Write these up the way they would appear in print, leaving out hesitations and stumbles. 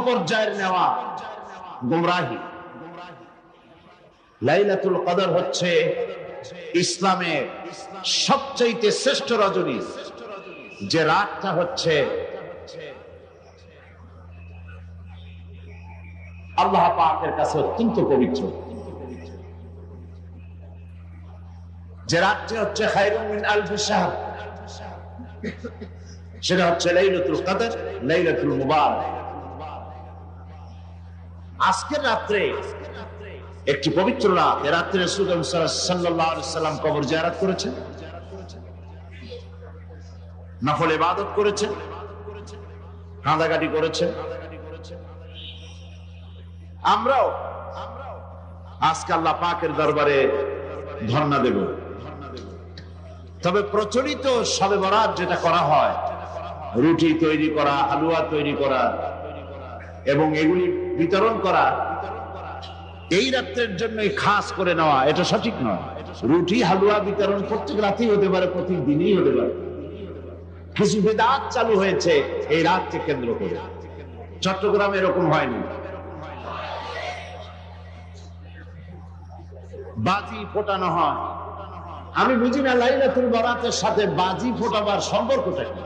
পর্যায়ের নেওয়া গুমরাহি। লাইলাতুল কদর হচ্ছে ইসলামের সবচাইতে শ্রেষ্ঠ রজনী, যে রাতটা হচ্ছে আল্লাহ পাকের কাছে অত্যন্ত পবিত্র, যে রাতটি হচ্ছে খায়রুম মিন আলফি শাহর, সেটা হচ্ছে লাইলাতুল কদর, লাইলাতুল মুবারাক। আজকের রাত্রে একটি পবিত্র রাত। এ রাত্রে রাসূল সাল্লাল্লাহু আলাইহি সাল্লাম কবর জিয়ারত করেছেন, নফল ইবাদত করেছেন, কাঁদাকাটি করেছেন। আমরাও আজকে আল্লাহ পাকের দরবারে ধর্ণা দেব। তবে প্রচলিত শবে বরাত যেটা করা হয়, রুটি তৈরি করা, হালুয়া তৈরি করা এবং এগুলি বিতরণ করা, এই রাত্রের জন্য খাস করে নেওয়া, এটা সঠিক নয়। রুটি হালুয়া বিতরণ প্রত্যেক রাতেই হতে পারে, প্রত্যেক দিনই হতে পারে। কিছু বিদআত চালু হয়েছে এই রাতকে কেন্দ্র করে। চট্টগ্রামে এরকম হয়নি। বাজি ফোটানো হয়। আমি বুঝি না লাইলাতুল বরাতের সাথে বাজি ফোটাবার সম্পর্কটা কি।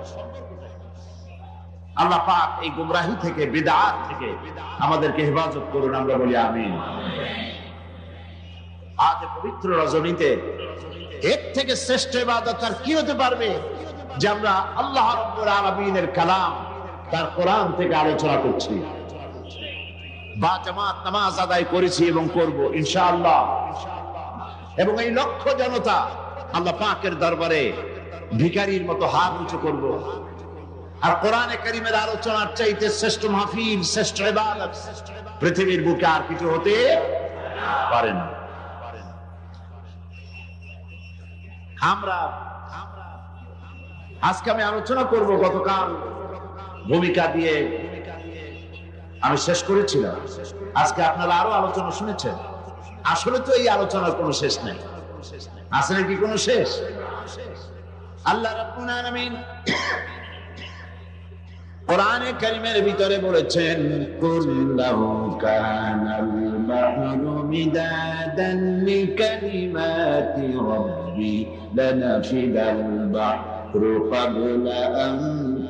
আল্লাহ পাক এই গুমরাহি থেকে, বিদআত থেকে আমাদেরকে হেফাজত করুন, আমরা বলি আমিন। আজ পবিত্র রজনীতে এর থেকে শ্রেষ্ঠ ইবাদত আর কি হতে পারবে, যে আমরা আল্লাহ রাব্বুল আলামিনের কালাম, তার কোরআন থেকে আলোচনা করছি, বা জামাত নামাজ আদায় করেছি এবং করব ইনশাআল্লাহ। এবং এই লক্ষ জনতা আল্লাহ পাকের দরবারে ভিখারির মতো হাত উঁচু করব। আর কোরআনে কারীমের আলোচনার চাইতে শ্রেষ্ঠ মাহফিল, শ্রেষ্ঠ ইবাদত পৃথিবীর বুকে আর কিছু হতে পারে না। আমরা আজকে আমি আলোচনা করব, গতকাল ভূমিকা দিয়ে আমি শেষ করেছিলাম। আজকে আপনারা আরো আলোচনা শুনেছেন। আসলে তো এই আলোচনার কোনো শেষ নাই। আসলে কি কোনো শেষ? আল্লাহ রাব্বুল আলামিন কোরআনে কারীমের ভিতরে বলেছেন, কুল্লাহু কানাল বাহরু মিদাদান লিকালিমাতি রাব্বি লানাফিদাল বাহরু ক্বাবলা আন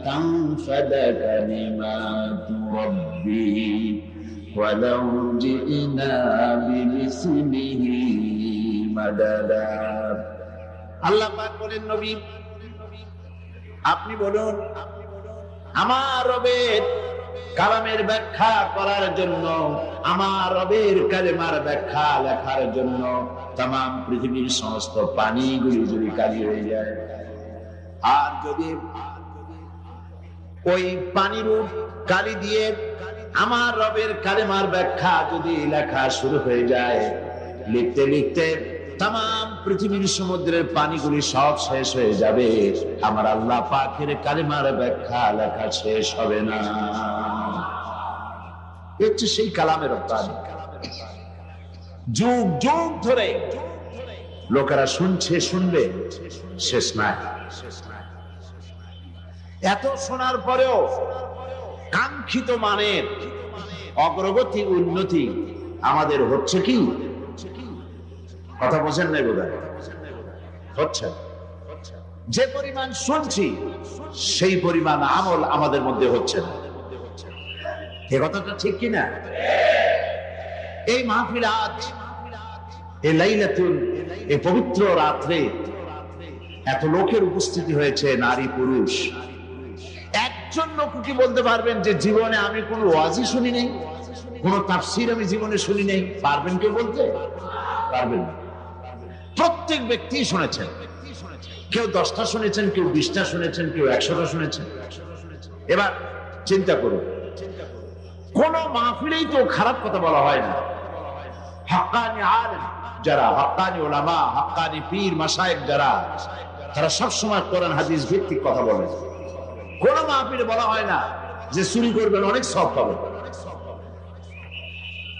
তানফাদা কালিমাতু রাব্বি ওয়ালাউ জিনা বিমিসলিহি মাদাদা। আল্লাহ পাক বলেন, নবী আপনি বলুন, আমার রবের কালামের ব্যাখ্যা করার জন্য, আমার রবের কালেমার ব্যাখ্যা লেখার জন্য তামাম পৃথিবীর সমস্ত পানিগুলি যদি কালি হয়ে যায়, আর যদি ওই পানিরূপ কালি দিয়ে আমার রবের কালেমার ব্যাখ্যা যদি লেখা শুরু হয়ে যায়, লিখতে লিখতে তামাম পৃথিবীর সমুদ্রের পানিগুলি সব শেষ হয়ে যাবে, আমার আল্লাহ পাকের কালেমার ব্যাখ্যা লেখা শেষ হবে না। হচ্ছে সেই কালামের অর্থাৎ যুগ যুগ ধরে লোকেরা শুনছে, শুনবে, শেষ নাই। এত শোনার পরেও কাঙ্ক্ষিত মানের অগ্রগতি, উন্নতি আমাদের হচ্ছে কি? কথা বোঝেন নাই বোধহয়? হচ্ছে। যে পরিমাণ শুনছি সেই পরিমাণ আমল আমাদের মধ্যে হচ্ছে না। এ কথাটা ঠিক কিনা? এই মাহফিল আজ, এই লাইলাতুল, এই পবিত্র রাত্রে এত লোকের উপস্থিতি হয়েছে, নারী পুরুষ। একজন লোক কি বলতে পারবেন যে জীবনে আমি কোনো ওয়াজি শুনি নাই, কোন তাফসীর আমি জীবনে শুনি নাই? পারবেন কেউ বলতে? পারবেন না। প্রত্যেক ব্যক্তি শুনেছেন। কেউ 10টা শুনেছেন, কেউ 20টা শুনেছেন, কেউ 100টা শুনেছেন। এবার চিন্তা করুন, কোন মাহফিলেই তো খারাপ কথা বলা হয় না। হাক্কানি আলেম যারা, হাক্কানি উলামা, হাক্কানি পীর মাশায়েখ যারা, তারা সবসময় কোরআন হাদিস ভিত্তিক কথা বলেন। কোন মাহফিলে বলা হয় না যে চুরি করবেন অনেক সওয়াব পাবেন,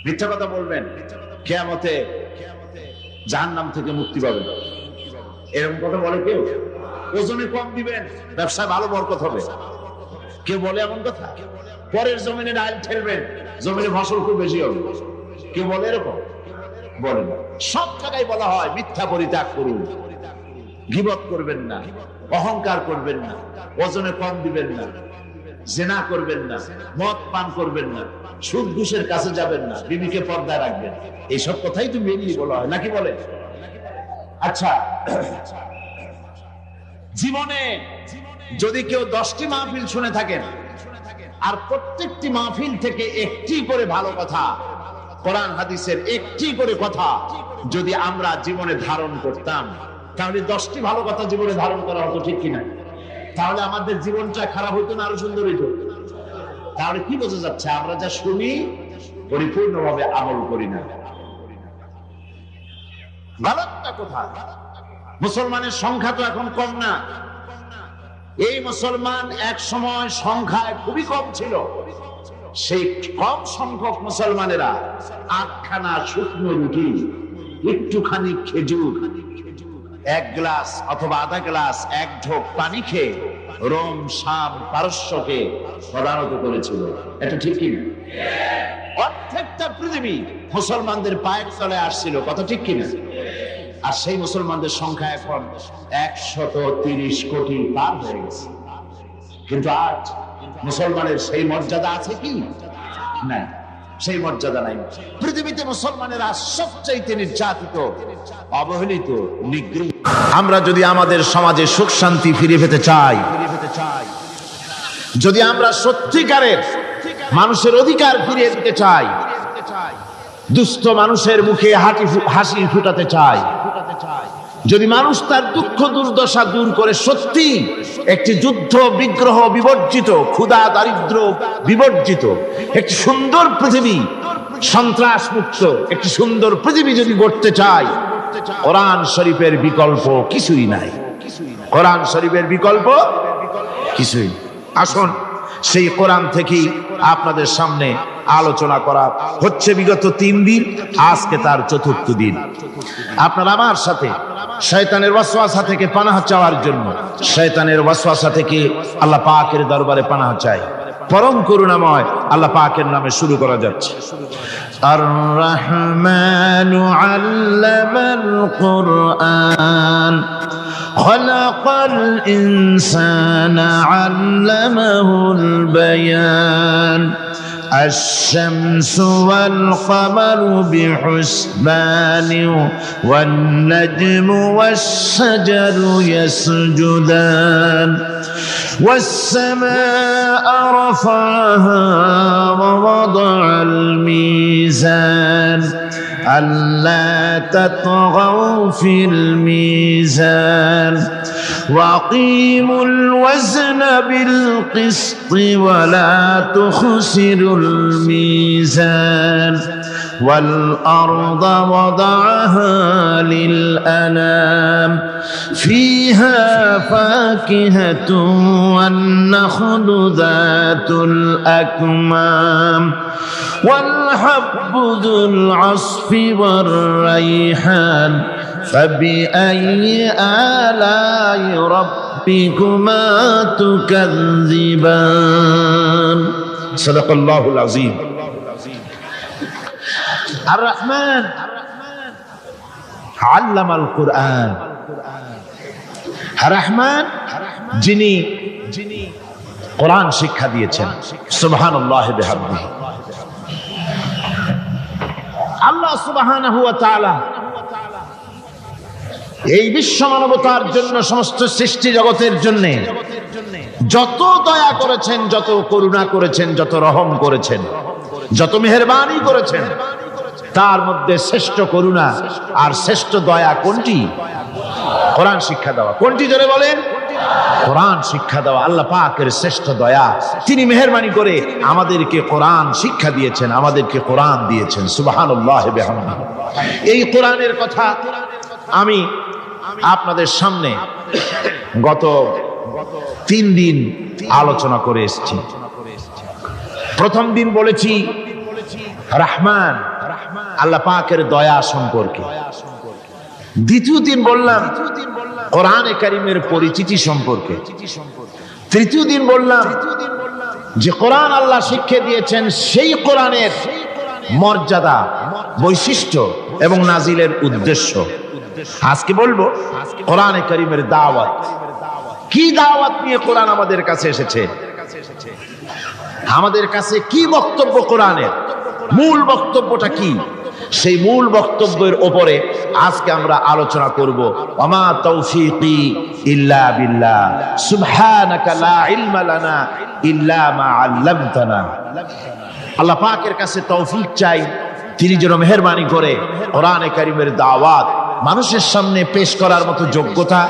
মিথ্যা কথা বলবেন কিয়ামতে জাহান্নাম থেকে মুক্তি পাবেন, এরকম কথা বলে কেউ? ওজনে কম দিবেন, ব্যবসায় ভালো বরকত হবে, কেউ বলে এমন কথা? পরের জমিনে ডাল ঠেলবেন, জমিনে ফসল খুব বেশি হবে। কেউ বলে এরকম? বলে না। সব জায়গায় বলা হয় মিথ্যা পরিত্যাগ করুন, গীবত করবেন না, অহংকার করবেন না, ওজনে কম দিবেন না, জিনা করবেন না, মদ পান করবেন না, সুদ ঘুষের কাছে যাবেন না, বিবিকে পর্দায় রাখবেন। এইসব কথাই তো মেনলি বলা হয়, নাকি বলে? আচ্ছা, জীবনে যদি কেউ 10টি মাহফিল শুনে থাকেন আর প্রত্যেকটি মাহফিল থেকে একটি করে ভালো কথা, কোরআন হাদিসের একটি করে কথা যদি আমরা জীবনে ধারণ করতাম, তাহলে 10টি ভালো কথা জীবনে ধারণ করা হতো, ঠিক কিনা? তাহলে আমাদের জীবনটা খারাপ হইতো না, আরো সুন্দর হইতো? তাহলে কি বোঝা যাচ্ছে? আমরা যা শুনি পরিপূর্ণভাবে আমল করি না। গলতটা কোথায়? মুসলমানের সংখ্যা তো এখন কম না। এই মুসলমান এক সময় সংখ্যায় খুবই কম ছিল। সেই কম সংখ্যক মুসলমানেরা 8খানা শুকনো রুটি, একটুখানি খেজুর, 1 গ্লাস অথবা আধা গ্লাস, 1 ঢোক পানি খেয়ে রোম, শাম, পারস্যকে পরাজিত করেছিল। এটা ঠিক কিনা? প্রত্যেকটা পৃথিবী মুসলমানদের পায়ের তলে আসছিল, কথা ঠিক কিনা? আর সেই মুসলমানদের সংখ্যা এখন 130 কোটি পার হয়ে গেছে। কিন্তু আজ মুসলমানের সেই মর্যাদা আছে কি? নাই, সেই মর্যাদা নাই। পৃথিবীতে মুসলমানেরা সবচাইতে নির্যাতিত, অবহেলিত, নিগৃহীত। আমরা যদি আমাদের সমাজে সুখ শান্তি ফিরে পেতে চাই, যদি আমরা সত্যিকারের মানুষের অধিকার ফিরিয়ে দিতে চাই, দুস্থ মানুষের মুখে হাসি ফুটাতে চাই, যদি মানুষ তার দুঃখ দুর্দশা দূর করে সত্যি একটি যুদ্ধ বিগ্রহ বিবর্জিত, ক্ষুধা দারিদ্র বিবর্জিত একটি সুন্দর পৃথিবী, সন্ত্রাস মুক্ত একটি সুন্দর পৃথিবী যদি গড়তে চাই, কোরআন শরীফের বিকল্প কিছুই নাই। কোরআন শরীফের বিকল্প কিছুই। আসুন সেই কোরআন থেকেই আপনাদের সামনে আলোচনা করা হচ্ছে। বিগত 3 দিন, আজকে তার 4র্থ দিন। আপনারা আমার সাথে শয়তানের ওয়াসওয়াসা থেকে পানাহ চাওয়ার জন্য, শয়তানের ওয়াসওয়াসা থেকে আল্লাহ পাকের দরবারে পানাহ চাই। পরম করুণাময় আল্লাহ পাকের নামে শুরু করা যাচ্ছে। আর রহমানু আল্লামাল কুরআন খলাকাল ইনসানা আল্লামাহুল বায়ান الشمس والقمر بحسبان والنجم والشجر يسجدان والسماء رفعها ووضع الميزان ألا تطغوا في الميزان وأقيموا الوزن بالقسط ولا تخسروا الميزان والأرض وضعها للأنام فيها فاكهة والنخل ذات الأكمام والحب ذو العصف والريحان فبأي آلاء ربكما تكذبان صدق الله العظيم الرحمن علم القرآن الرحمن যিনি কোরআন শিক্ষা দিয়েছেন সুবহানাল্লাহ বিহামদিহি। আল্লাহ সুবহানাহু ওয়া তাআলা এই বিশ্ব মানবতার জন্য, সমস্ত সৃষ্টি জগতের জন্য যত দয়া করেছেন, যত করুণা করেছেন, যত রহম করেছেন, যত মেহেরবানি করেছেন, তার মধ্যে শ্রেষ্ঠ করুণা আর শ্রেষ্ঠ দয়া কোনটি? কোরআন শিক্ষা দেওয়া। কোনটি জোরে বলেন? কোরআন শিক্ষা দেওয়া আল্লাহ পাকের শ্রেষ্ঠ দয়া। তিনি মেহেরবানি করে আমাদেরকে কোরআন শিক্ষা দিয়েছেন, আমাদেরকে কোরআন দিয়েছেন। সুবহানাল্লাহ বিহামদিহি। এই কোরআনের কথা আমি আপনাদের সামনে গত 3 দিন আলোচনা করে এসেছি। প্রথম দিন বলেছি রহমান আল্লাহ পাকের দয়া সম্পর্কে। দ্বিতীয় দিন বললাম কোরআনে কারীমের পরিচিতি সম্পর্কে। তৃতীয় দিন বললাম যে কোরআন আল্লাহ শিক্ষা দিয়েছেন সেই কোরআনের মর্যাদা, বৈশিষ্ট্য এবং নাজিলের উদ্দেশ্য। আজকে বলবো কোরআনে কারীমের দাওয়াত। কি দাওয়াত নিয়ে কোরআন আমাদের কাছে এসেছে, আমাদের কাছে কি বক্তব্য, কোরআনের মূল বক্তব্যটা কি, সেই মূল বক্তব্যের উপরে আজকে আমরা আলোচনা করব। ওয়ামা তাওফীকি ইল্লা বিল্লাহ সুবহানাকা লা ইলমা লানা ইল্লা মা আল্লামতানা। আল্লাহ পাকের কাছে তৌফিক চাই, তিনি যেন মেহেরবানি করে কোরআনে কারীমের দাওয়াত মানুষের সামনে পেশ করার মতো যোগ্যতা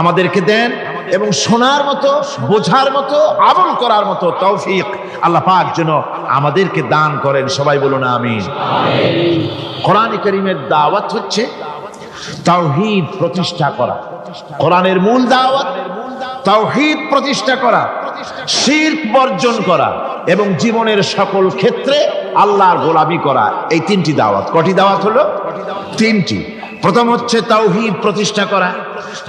আমাদেরকে দেন এবং শোনার মতো, বোঝার মতো, আমল করার মতো তৌফিক আল্লাহ পাক যেন আমাদেরকে দান করেন। সবাই বলুন আমিন। কোরআনে কারীমের দাওয়াত হচ্ছে তাওহীদ প্রতিষ্ঠা করা। কোরআনের মূল দাওয়াত তাওহীদ প্রতিষ্ঠা করা, শিরক বর্জন করা এবং জীবনের সকল ক্ষেত্রে আল্লাহর গোলামি করা। এই তিনটি দাওয়াত। কটি দাওয়াত হলো? তিনটি। প্রথম হচ্ছে তাওহীদ প্রতিষ্ঠা করা,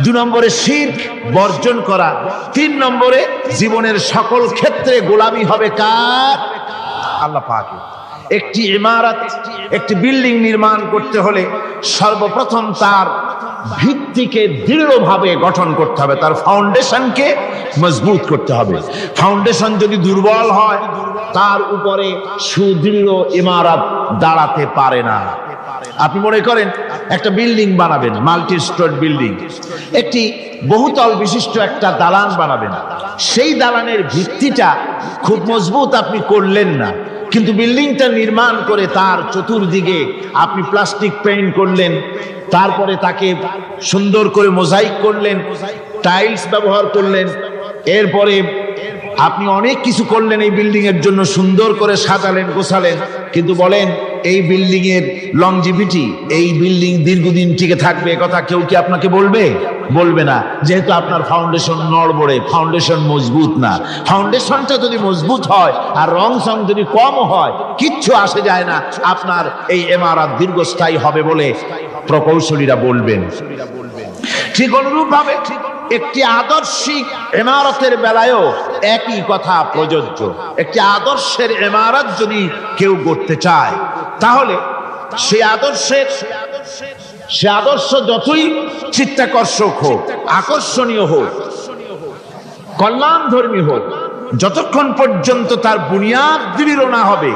2 নম্বরে শিরক বর্জন করা, 3 নম্বরে জীবনের সকল ক্ষেত্রে গোলামি হবে কার? আল্লাহ পাকের। একটি ইমারত, একটি বিল্ডিং নির্মাণ করতে হলে সর্বপ্রথম তার ভিত্তিকে দৃঢ়ভাবে গঠন করতে হবে, তার ফাউন্ডেশনকে মজবুত করতে হবে। ফাউন্ডেশন যদি দুর্বল হয় তার উপরে সুদৃঢ় ইমারত দাঁড়াতে পারে না। আপনি মনে করেন একটা বিল্ডিং বানাবেন, মাল্টি স্টোর বিল্ডিং, একটি বহুতল বিশিষ্ট একটা দালান বানাবেন। সেই দালানের ভিত্তিটা খুব মজবুত আপনি করলেন না, কিন্তু বিল্ডিংটা নির্মাণ করে তার চতুর্দিকে আপনি প্লাস্টিক পেইন্ট করলেন, তারপরে তাকে সুন্দর করে মোজাইক করলেন, টাইলস ব্যবহার করলেন, এরপরে আপনি অনেক কিছু করলেন এই বিল্ডিং এর জন্য, সুন্দর করে সাজালেন, গোছালেন, কিন্তু বলেন এই বিল্ডিং এর লংজিভিটি, এই বিল্ডিং দীর্ঘদিন টিকে থাকবে কথা কেউ কি আপনাকে বলবে? বলবে না, যেহেতু আপনার ফাউন্ডেশন নড়বড়ে, ফাউন্ডেশন মজবুত না। ফাউন্ডেশনটা যদি মজবুত হয় আর রং সং যদি কম হয়, কিচ্ছু আসে যায় না আপনার এই ইমারত দীর্ঘস্থায়ী হবে বলে প্রকৌশলীরা বলবেন। ঠিক অনুরূপ ভাবে একটি আদর্শিক ইমারতের বেলায়ও একই কথা প্রযোজ্য। একটি আদর্শের ইমারত যদি কেউ গড়তে চায়, তাহলে সে আদর্শ যতই চিত্তাকর্ষক হোক, আকর্ষণীয় হোক, কল্যাণধর্মী হোক, যতক্ষণ পর্যন্ত তার বুনিয়াদ দৃঢ় না হবে,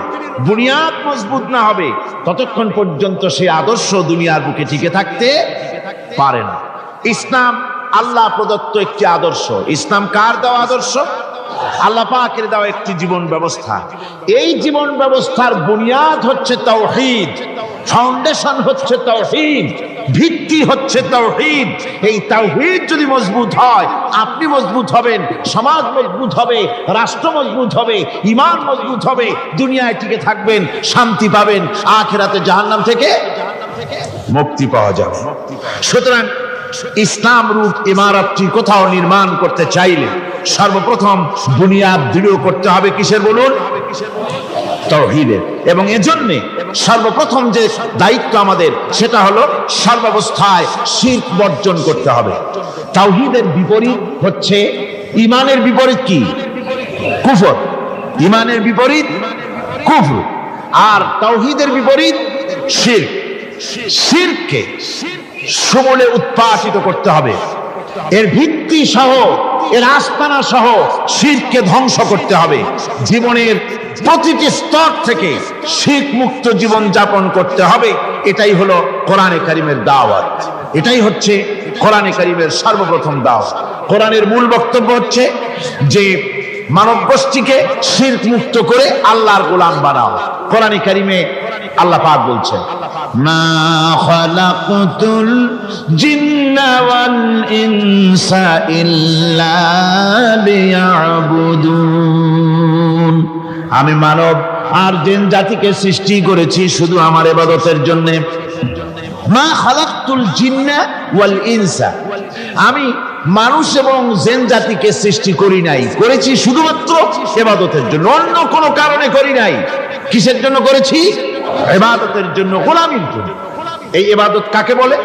বুনিয়াদ মজবুত না হবে, ততক্ষণ পর্যন্ত সেই আদর্শ দুনিয়ার বুকে টিকে থাকতে পারে না। ইসলাম আল্লাহ প্রদত্ত একটি আদর্শ। ইসলাম কার দেওয়া আদর্শ? আল্লাহ পাকের দেওয়া একটি জীবন ব্যবস্থা। এই জীবন ব্যবস্থার বুনিয়াদ হচ্ছে তাওহীদ, ফাউন্ডেশন হচ্ছে তাওহীদ, ভিত্তি হচ্ছে তাওহীদ। এই তাওহীদ যদি মজবুত হয়, আপনি মজবুত হবেন, সমাজ মজবুত হবে, রাষ্ট্র মজবুত হবে, ঈমান মজবুত হবে, দুনিয়ায় টিকে থাকবেন, শান্তি পাবেন, আখিরাতে জাহান্নাম থেকে মুক্তি পাওয়া যাবে। সুতরাং ইসলাম রূপ ইমারতটি কোথাও নির্মাণ করতে চাইলে সর্বপ্রথম বুনিয়াদ দৃঢ় করতে হবে কিসের বলুন? তাওহীদের। এবং এজন্য সর্বপ্রথম যে দায়িত্ব আমাদের, সেটা হলো সর্বাবস্থায় শিরক বর্জন করতে হবে। তাওহীদের বিপরীত হচ্ছে, ঈমানের বিপরীত কি? কুফর। ঈমানের বিপরীত কুফর, আর তাওহীদের বিপরীত শিরক। শিরককে সমূলে উৎপাটিত করতে হবে, এর ভিত্তি সহ, এর আস্তানা সহ শিরককে ধ্বংস করতে হবে। জীবনের প্রতিটি স্তর থেকে শিরক মুক্ত জীবন যাপন করতে হবে। এটাই হলো কোরআনে কারীমের দাওয়াত, এটাই হচ্ছে কোরআনে কারীমের সর্বপ্রথম দাওয়াত। কোরআনের মূল বক্তব্য হচ্ছে যে মানব গোষ্ঠীকে শিরক মুক্ত করে আল্লাহর গোলাম বানাও। কোরআনে কারীমে আল্লাহ পাক বলছেন, মা খালাকতুল জিন্না ওয়াল ইনসা ইল্লা লিয়াবুদুন। আমি মানব আর জিন জাতিকে সৃষ্টি করেছি শুধু আমার ইবাদতের জন্য। মা খালাকতুল জিন্না ওয়াল ইনসা, আমি মানুষ এবং জিন জাতিকে সৃষ্টি করি নাই, করেছি শুধুমাত্র ইবাদতের জন্য, অন্য কোনো কারণে করি নাই। কিসের জন্য করেছি? ইবাদতের জন্য, গোলামির জন্য। এই ইবাদত কাকে বলে?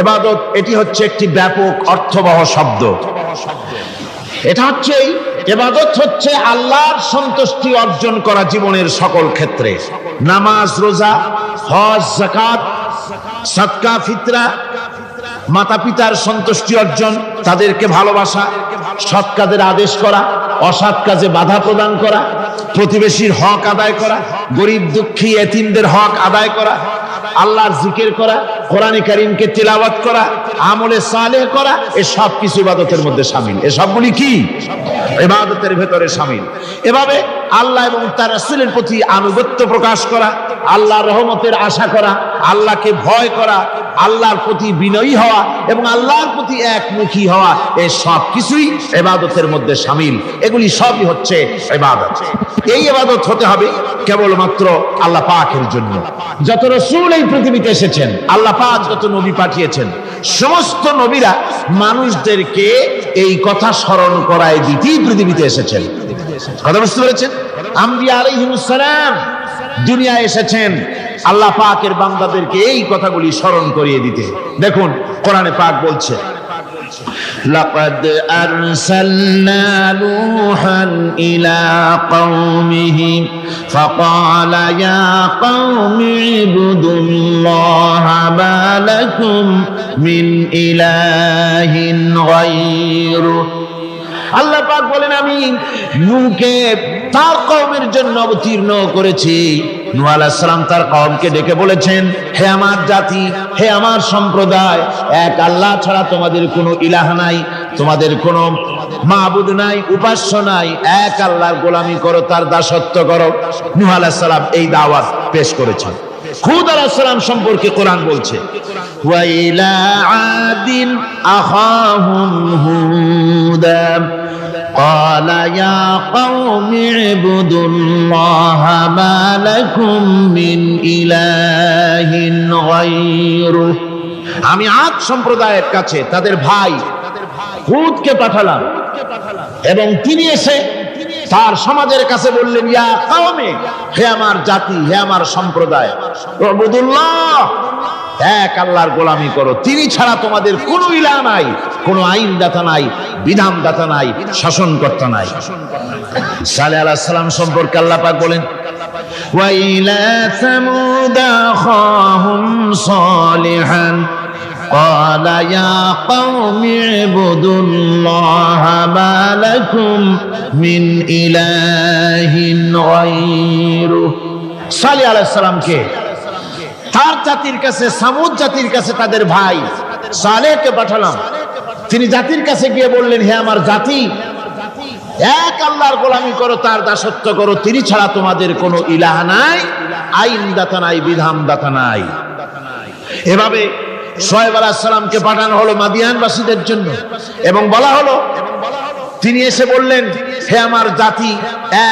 ইবাদত এটি হচ্ছে একটি ব্যাপক অর্থবহ শব্দ। এটা হচ্ছে ইবাদত হচ্ছে আল্লাহর সন্তুষ্টি অর্জন করা জীবনের সকল ক্ষেত্রে। নামাজ, রোজা, হজ, যাকাত, সাদকা, ফিতরা, মাতা পিতার সন্তুষ্টি অর্জন, তাদেরকে ভালোবাসা, সৎ কাজের আদেশ করা, অসৎ কাজে বাধা প্রদান করা, প্রতিবেশীর হক আদায় করা, গরিব দুঃখী এতিমদের হক আদায় করা, আল্লাহর জিকির করা, কোরআনে কারীমকে তিলাওয়াত করা, আমলে সালেহ করা, এই সব কিছু ইবাদতের মধ্যে শামিল। এই সবগুলি কি ইবাদতের ভেতরে শামিল। এভাবে আল্লাহ এবং তার রাসূলের প্রতি আনুগত্য প্রকাশ করা, আল্লাহর রহমতের আশা করা, আল্লাহকে ভয় করা, আল্লাহর প্রতি বিনয়ী হওয়া এবং আল্লাহর প্রতি একমুখী হওয়া, এই সব কিছুই ইবাদতের মধ্যে শামিল। এগুলি সবই হচ্ছে ইবাদত। এই ইবাদত হতে হবে কেবলমাত্র আল্লাহ পাকের জন্য। যত রাসূল এই পৃথিবীতে এসেছেন, আল্লাহ পাক যত নবী পাঠিয়েছেন, সমস্ত নবীরা মানুষদেরকে এই কথা স্মরণ করায় দিতেই পৃথিবীতে এসেছেন। কথা বুঝতে পেরেছেন? আম্বিয়া আলাইহিমুস সালাম দুনিয়ায় এসেছেন আল্লাহ পাকের বান্দাদেরকে এই কথাগুলি স্মরণ করিয়ে দিতে। দেখুন কোরআনে পাক বলছে, লাকাদ আরসালনা নূহান ইলা কওমিহি ফাকালা ইয়া কওমি ইবুদুল্লাহা মা লাকুম মিন ইলাহিন গায়রুহু। আল্লাহ পাক বলেন, আমি নূহকে তার কওমের জন্য অবতীর্ণ করেছি। নূহ আলাইহিস সালাম তার কওমকে ডেকে বলেছেন, হে আমার জাতি, হে আমার সম্প্রদায়, এক আল্লাহ ছাড়া তোমাদের কোনো ইলাহ নাই, তোমাদের কোনো মাবুদ নাই, উপাস্য নাই, এক আল্লাহর গোলামি করো, তার দাসত্ব করো। নূহ আলাইহিস সালাম এই দাওয়াত পেশ করেছেন। হুদ আলাইহিস সালাম সম্পর্কে কোরআন বলছে, ওয়া ইলা আদিন আখাহুম হুদা قال يا قوم اعبدوا الله ما لكم من إله غيره। আমি আদ সম্প্রদায়ের কাছে তাদের ভাই হুদকে পাঠালাম এবং তিনি এসে তার সমাজের কাছে বললেন, ইয়া কওমে, হে আমার জাতি, হে আমার সম্প্রদায়, উবুদুল্লাহ, এক আল্লাহর গোলামি করো, তিনি ছাড়া তোমাদের কোনো ইলাহ নাই, কোনো আইনদাতা নাই, বিধানদাতা নাই, শাসনকর্তা নাই। সালেহ আলাইহিস সালাম সম্পর্কে আল্লাহ পাক বলেন, ওয়া ইলা সামুদ আখাহুম সালিহান قال يا قوم اعبدوا الله ما لكم من إله غيره। সালেহ আলাইহিস সালামকে তার জাতির কাছে, সামুদ জাতির কাছে তাদের ভাই সালেহকে পাঠালাম। তিনি জাতির কাছে গিয়ে বললেন, হে আমার জাতি, এক আল্লাহর গোলামি করো, তার দাসত্ব করো, তিনি ছাড়া তোমাদের কোনো ইলাহ নাই, আইনদাতা নাই, বিধানদাতা নাই। এভাবে শুআয়ব আলাইহিস সালামকে পাঠানো হলো মাদিয়ানবাসীদের জন্য এবং বলা হলো, তিনি এসে বললেন, হে আমার জাতি,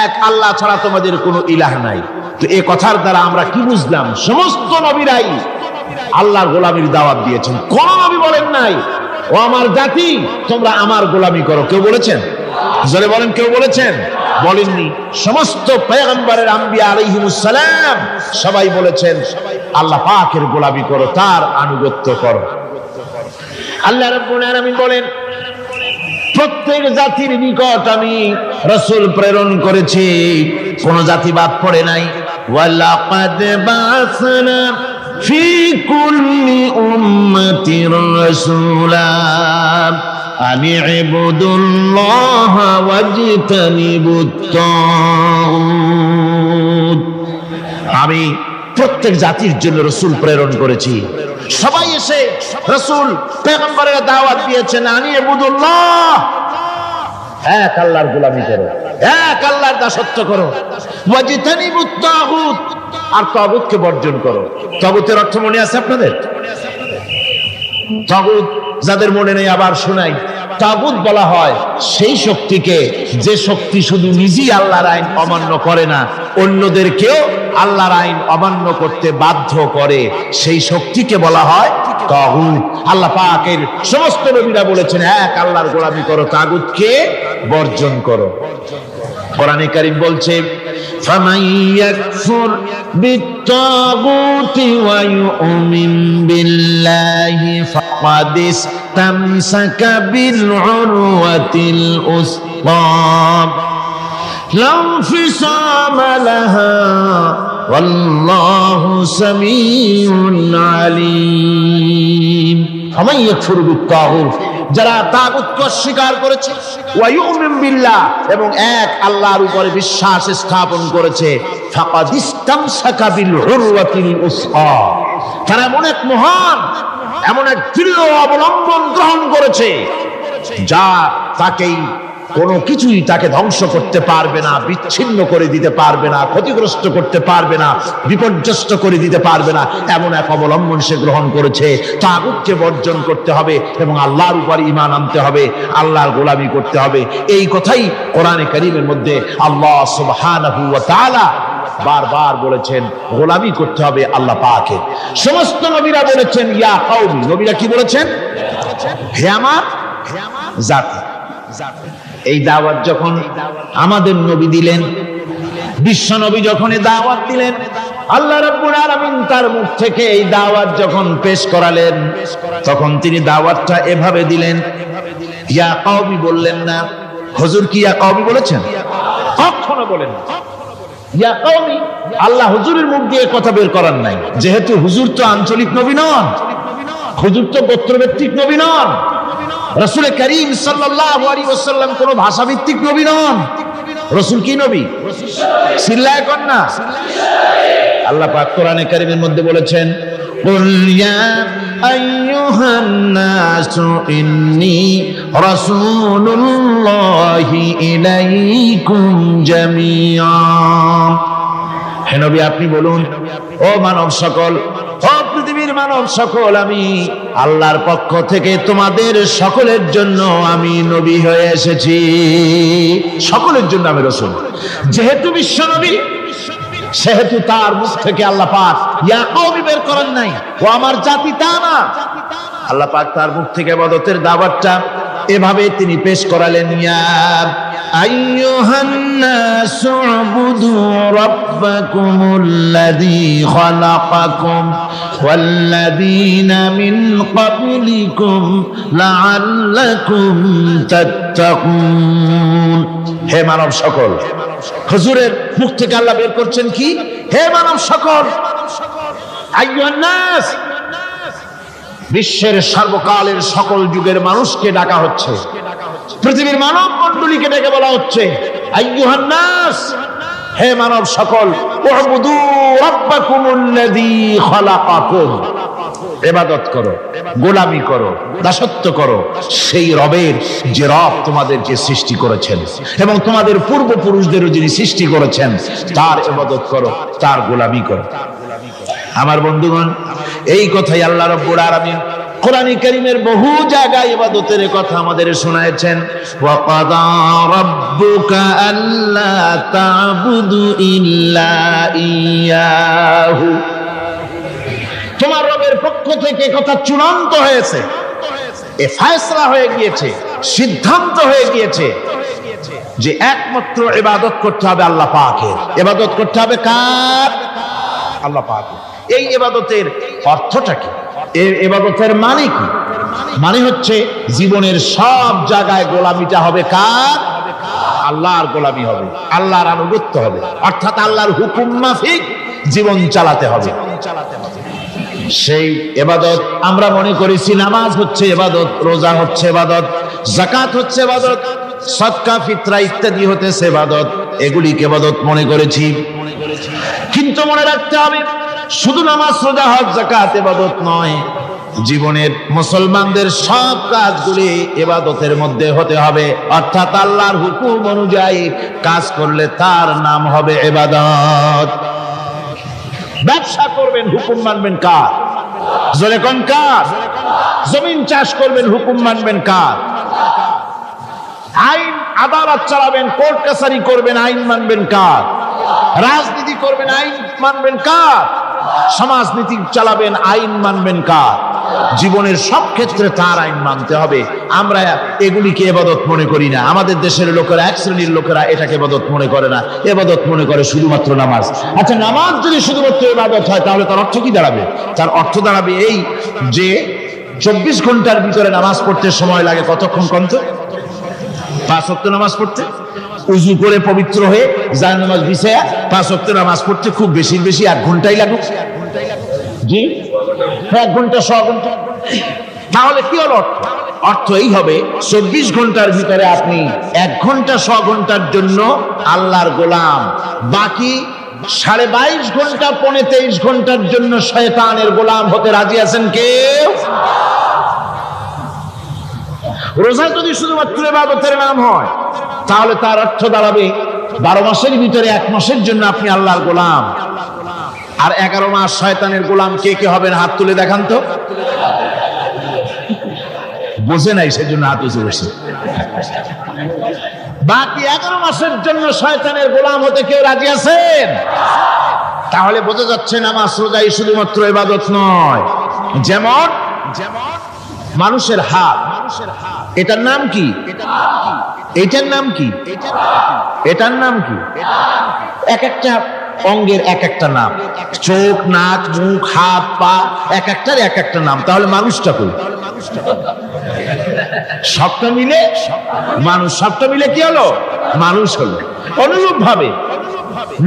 এক আল্লাহ ছাড়া তোমাদের কোনো ইলাহ নাই। তো এই কথার দ্বারা আমরা কি বুঝলাম? সমস্ত নবীরাই আল্লাহর গোলামির দাওয়াত দিয়েছেন। কোন নবী বলেন নাই, ও আমার জাতি, তোমরা আমার গোলামি করো। কেউ বলেছেন? জোরে বলেন, কেউ বলেছেন? বলেননি। সমস্ত পয়গম্বরের আম্বিয়া আলাইহিমুস সালাম সবাই বলেছেন, আল্লাহ পাকের গোলামি করো, তার আনুগত্য করো। আল্লাহ রাব্বুল আলামিন বলেন, প্রত্যেক জাতির নিকট আমি রাসূল প্রেরণ করেছি, কোন জাতি বাদ পড়ে নাই। ওয়ালাকাদ বাসনা ফি কুল্লি উম্মাতির রাসূলা আনি ইবুদুল্লাহ ওয়াজতানিবুত তাগুত। আমি প্রত্যেক জাতির জন্য রাসূল প্রেরণ করেছি। সবাই এসে রাসূল পয়গম্বরের দাওয়াত দিয়েছেন, আনি ইবুদুল্লাহ, এক আল্লাহর গোলামি করো, এক আল্লাহর দাসত্ব করো, ওয়াজতানিবুত তাগুত, আর তাগুতকে বর্জন করো। তাগুতের অর্থ মনে আছে আপনাদের? তাগুত যাদের মনে নেই আবার শোনাই। তাগুত বলা হয় সেই শক্তিকে, যে শক্তি শুধু নিজেই আল্লাহর আইন অমান্য করে না, অন্যদেরকেও আল্লাহর আইন অমান্য করতে বাধ্য করে, সেই শক্তিকে বলা হয় তাগুত। আল্লাহ পাকের সমস্ত নবীরা বলেছেন, এক আল্লাহর গোলামি করো, তাগুতকে বর্জন করো। কোরআনে কারীম বলছে, ফামান ইয়াকফুর বিত্তাগুতি ওয়া ইউমিন বিল্লাহি ফাকাদ ইসতামসাকা বিল উরওয়াতিল উসকা লা ইনফিসামা লাহা ওয়াল্লাহু সামিউন আলীম। ফামান ইয়াকফুরু বিত-তাগুত, যারা তাগুতকে অস্বীকার করেছে, ওয়া ইউমিন বিল্লাহ, এবং এক আল্লাহর উপরে বিশ্বাস স্থাপন করেছে, ফাকাদ ইসতামসাকা বিল উরওয়াতিল উসকা, তারা এমন এক মহান, এমন এক দৃঢ় অবলম্বন গ্রহণ করেছে যা তাকেই কোনো কিছুই তাকে ধ্বংস করতে পারবে না, বিচ্ছিন্ন করে দিতে পারবে না, ক্ষতিগ্রস্ত করতে পারবে না, বিপর্যস্ত করে দিতে পারবে না। এমন এক অবলম্বন সে গ্রহণ করেছে। তাগুতকে বর্জন করতে হবে এবং আল্লাহর উপর ঈমান আনতে হবে, আল্লাহর গোলামি করতে হবে। এই কথাই কোরআনে কারীমের মধ্যে আল্লাহ সুবহানাহু ওয়া তাআলা বারবার বলেছেন, গোলামি করতে হবে আল্লাহ পাকের। সমস্ত নবীরা বলেছেন ইয়া কওমি, নবীরা কি বলেছেন? হে আমার জাতি। এই দাওয়াত যখন আমাদের নবী দিলেন, বিশ্ব নবী যখন এই দাওয়াত দিলেন, আল্লাহ রাব্বুল আলামিন তার মুখ থেকে এই দাওয়াত যখন পেশ করালেন, তখন তিনি দাওয়াতটা এভাবে দিলেন, ইয়া কওমি বললেন না। হুজুর কি ইয়া কওমি বলেছেন? কখনো বলেন না ইয়া কওমি। আল্লাহ হুজুরের মুখ দিয়ে কথা বের করার নাই, যেহেতু হুজুর তো আঞ্চলিক নবী নন, হুজুর তো গোত্রভিত্তিক নবী নন, রাসূল করিম সাল্লাল্লাহু আলাইহি ওয়াসাল্লাম কোন ভাষাভিত্তিক নবী নন। রাসূল কি নবী? চিল্লায় কোন না। আল্লাহ পাক কোরআনে কারীমের মধ্যে বলেছেন, কুল ইয়া আইয়ুহান নাসু ইন্নী রাসূলুল্লাহি ইলাইকুম জামিআ। হে নবী আপনি বলুন, ও মানব সকল, ও পৃথিবীর মানব সকল, আমি আল্লাহর পক্ষ থেকে তোমাদের সকলের জন্য আমি নবী হয়ে এসেছি। সকলের জন্য আমি রাসূল। যেহেতু বিশ্ব নবী, সেহেতু তার মুখ থেকে আল্লাহ পাক ইয়া কওমি বের করেন নাই, ও আমার জাতি, তা না। আল্লাহ পাক তার মুখ থেকে ইবাদতের দাওয়াতটা এভাবে তিনি পেশ করালেন, ইয়া আইয়ুহান নাসু উবুদু রাব্বাকুমুল্লাযী খালাকাকুম ওয়াল্লাযীনা মিন ক্বাবলিকুম লাআল্লাকুম তাত্তাকুন। হে মানব সকল, হুজুরের মুখ থেকে আল্লাহ বের করছেন কি? হে মানব সকল, আইয়ুহান নাস, বিশ্বের সর্বকালের সকল যুগের মানুষকে ডাকা হচ্ছে, পৃথিবীর মানব মণ্ডলীকে ডেকে বলা হচ্ছে, আইয়ুহান নাস, হে মানব সকল, উবুদু রাব্বাকুমুল্লাযী খালাকাকুম, ইবাদত করো, গোলামি করো, দাসত্ব করো সেই রবের যে রব তোমাদেরকে সৃষ্টি করেছেন এবং তোমাদের পূর্বপুরুষদেরও যিনি সৃষ্টি করেছেন, তার ইবাদত করো, তার গোলামি করো। আমার বন্ধুগণ, এই কথাই আল্লাহ রাব্বুল আলামিন কোরআনে কারীমের বহু জায়গায় ইবাদতের কথা আমাদের শোনায়েছেন। ওয়া কাদা রাব্বুকা আল্লা তা'বুদু ইল্লা ইয়াহু, তোমার রবের পক্ষ থেকে কথা চূড়ান্ত হয়েছে, এ ফয়সালা হয়ে গিয়েছে, সিদ্ধান্ত হয়ে গিয়েছে যে একমাত্র ইবাদত করতে হবে আল্লাহ পাকের। ইবাদত করতে হবে কার? আল্লাহ পাকের। এই ইবাদতের অর্থটা কি? এই ইবাদতের মানে কি? মানে হচ্ছে জীবনের সব জায়গায় গোলামিটা হবে কার? আল্লাহর গোলামি হবে, আল্লাহর আনুগত্য হবে, অর্থাৎ আল্লাহর হুকুম মাফিক জীবন চালাতে হবে। সেই ইবাদত আমরা মনে করেছি নামাজ হচ্ছে ইবাদত, রোজা হচ্ছে ইবাদত, যাকাত হচ্ছে ইবাদত, সদকা ফিতরা ইত্যাদি হতেছে ইবাদত, এগুলিকে ইবাদত মনে করেছি। কিন্তু মনে রাখতে হবে, শুধু নামাজ, রোজা, হজ, যাকাত ইবাদত নয়, জীবনের মুসলমানদের সব কাজগুলি ইবাদতের মধ্যে হতে হবে, অর্থাৎ আল্লাহর হুকুম অনুযায়ী কাজ করলে তার নাম হবে ইবাদত। ব্যবসা করবেন, হুকুম মানবেন কার? জোরে কোন কার? জমিন চাষ করবেন, হুকুম মানবেন কার? আইন আদালত চালাবেন, কোর্ট কাছারি করবেন, আইন মানবেন কার? রাজনীতি করবেন, আইন মানবেন কার? সমাজনীতি চালাবেন, আইন মানবেন কার? জীবনের সব ক্ষেত্রে তার আইন মানতে হবে। আমরা এগুলিকে ইবাদত মনে করি না। আমাদের দেশের লোকেরা, এক শ্রেণীর লোকেরা এটাকে ইবাদত মনে করে না, ইবাদত মনে করে শুধুমাত্র নামাজ। আচ্ছা, নামাজ যদি শুধুমাত্র ইবাদত হয় তাহলে তার অর্থ কি দাঁড়াবে? তার অর্থ দাঁড়াবে এই যে 24 ঘন্টার ভিতরে নামাজ পড়তে সময় লাগে কতক্ষণ? কত? 5 ওয়াক্ত নামাজ পড়তে, উযু করে পবিত্র হয়ে জায়নামাজ বিছায়া 5 ওয়াক্ত নামাজ পড়তে খুব বেশি 1 ঘন্টাই লাগুক। জি, 1 ঘন্টা 100 ঘন্টা। তাহলে কি হলো? অর্থ এই হবে 24 ঘন্টার ভিতরে আপনি 1 ঘন্টা 100 ঘন্টার জন্য আল্লাহর গোলাম, বাকি 22.5 ঘন্টা 23 ঘন্টার জন্য শয়তানের গোলাম হতে রাজি আছেন কেউ? রোজা যদি শুধুমাত্র ইবাদতের নাম হয় তাহলে তার অর্থ দাঁড়াবে 12 মাসের ভিতরে 1 মাসের জন্য আপনি আল্লাহর গোলাম, আর 11 মাস শয়তানের গোলাম। কে কে হবেন হাত তুলে দেখান তো। বোঝে নাই সেজন্য হাত উঁচু করছে। বাকি 11 মাসের জন্য শয়তানের গোলাম হতে কেউ রাজি আছেন? তাহলে বোঝা যাচ্ছে নামাজ রোজাই শুধুমাত্র ইবাদত নয়। যেমন মানুষের হাত, এটার নাম কি? এটার নাম কি? এটার নাম কি? এক একটা অঙ্গের এক একটা নাম, চোখ, নাক, মুখ, হাত, পা, এক একটার এক একটা নাম। তাহলে মানুষটা কই? সবটা মিলে মানুষ, সবটা মিলে কি হলো? মানুষ হলো। অনুরূপ ভাবে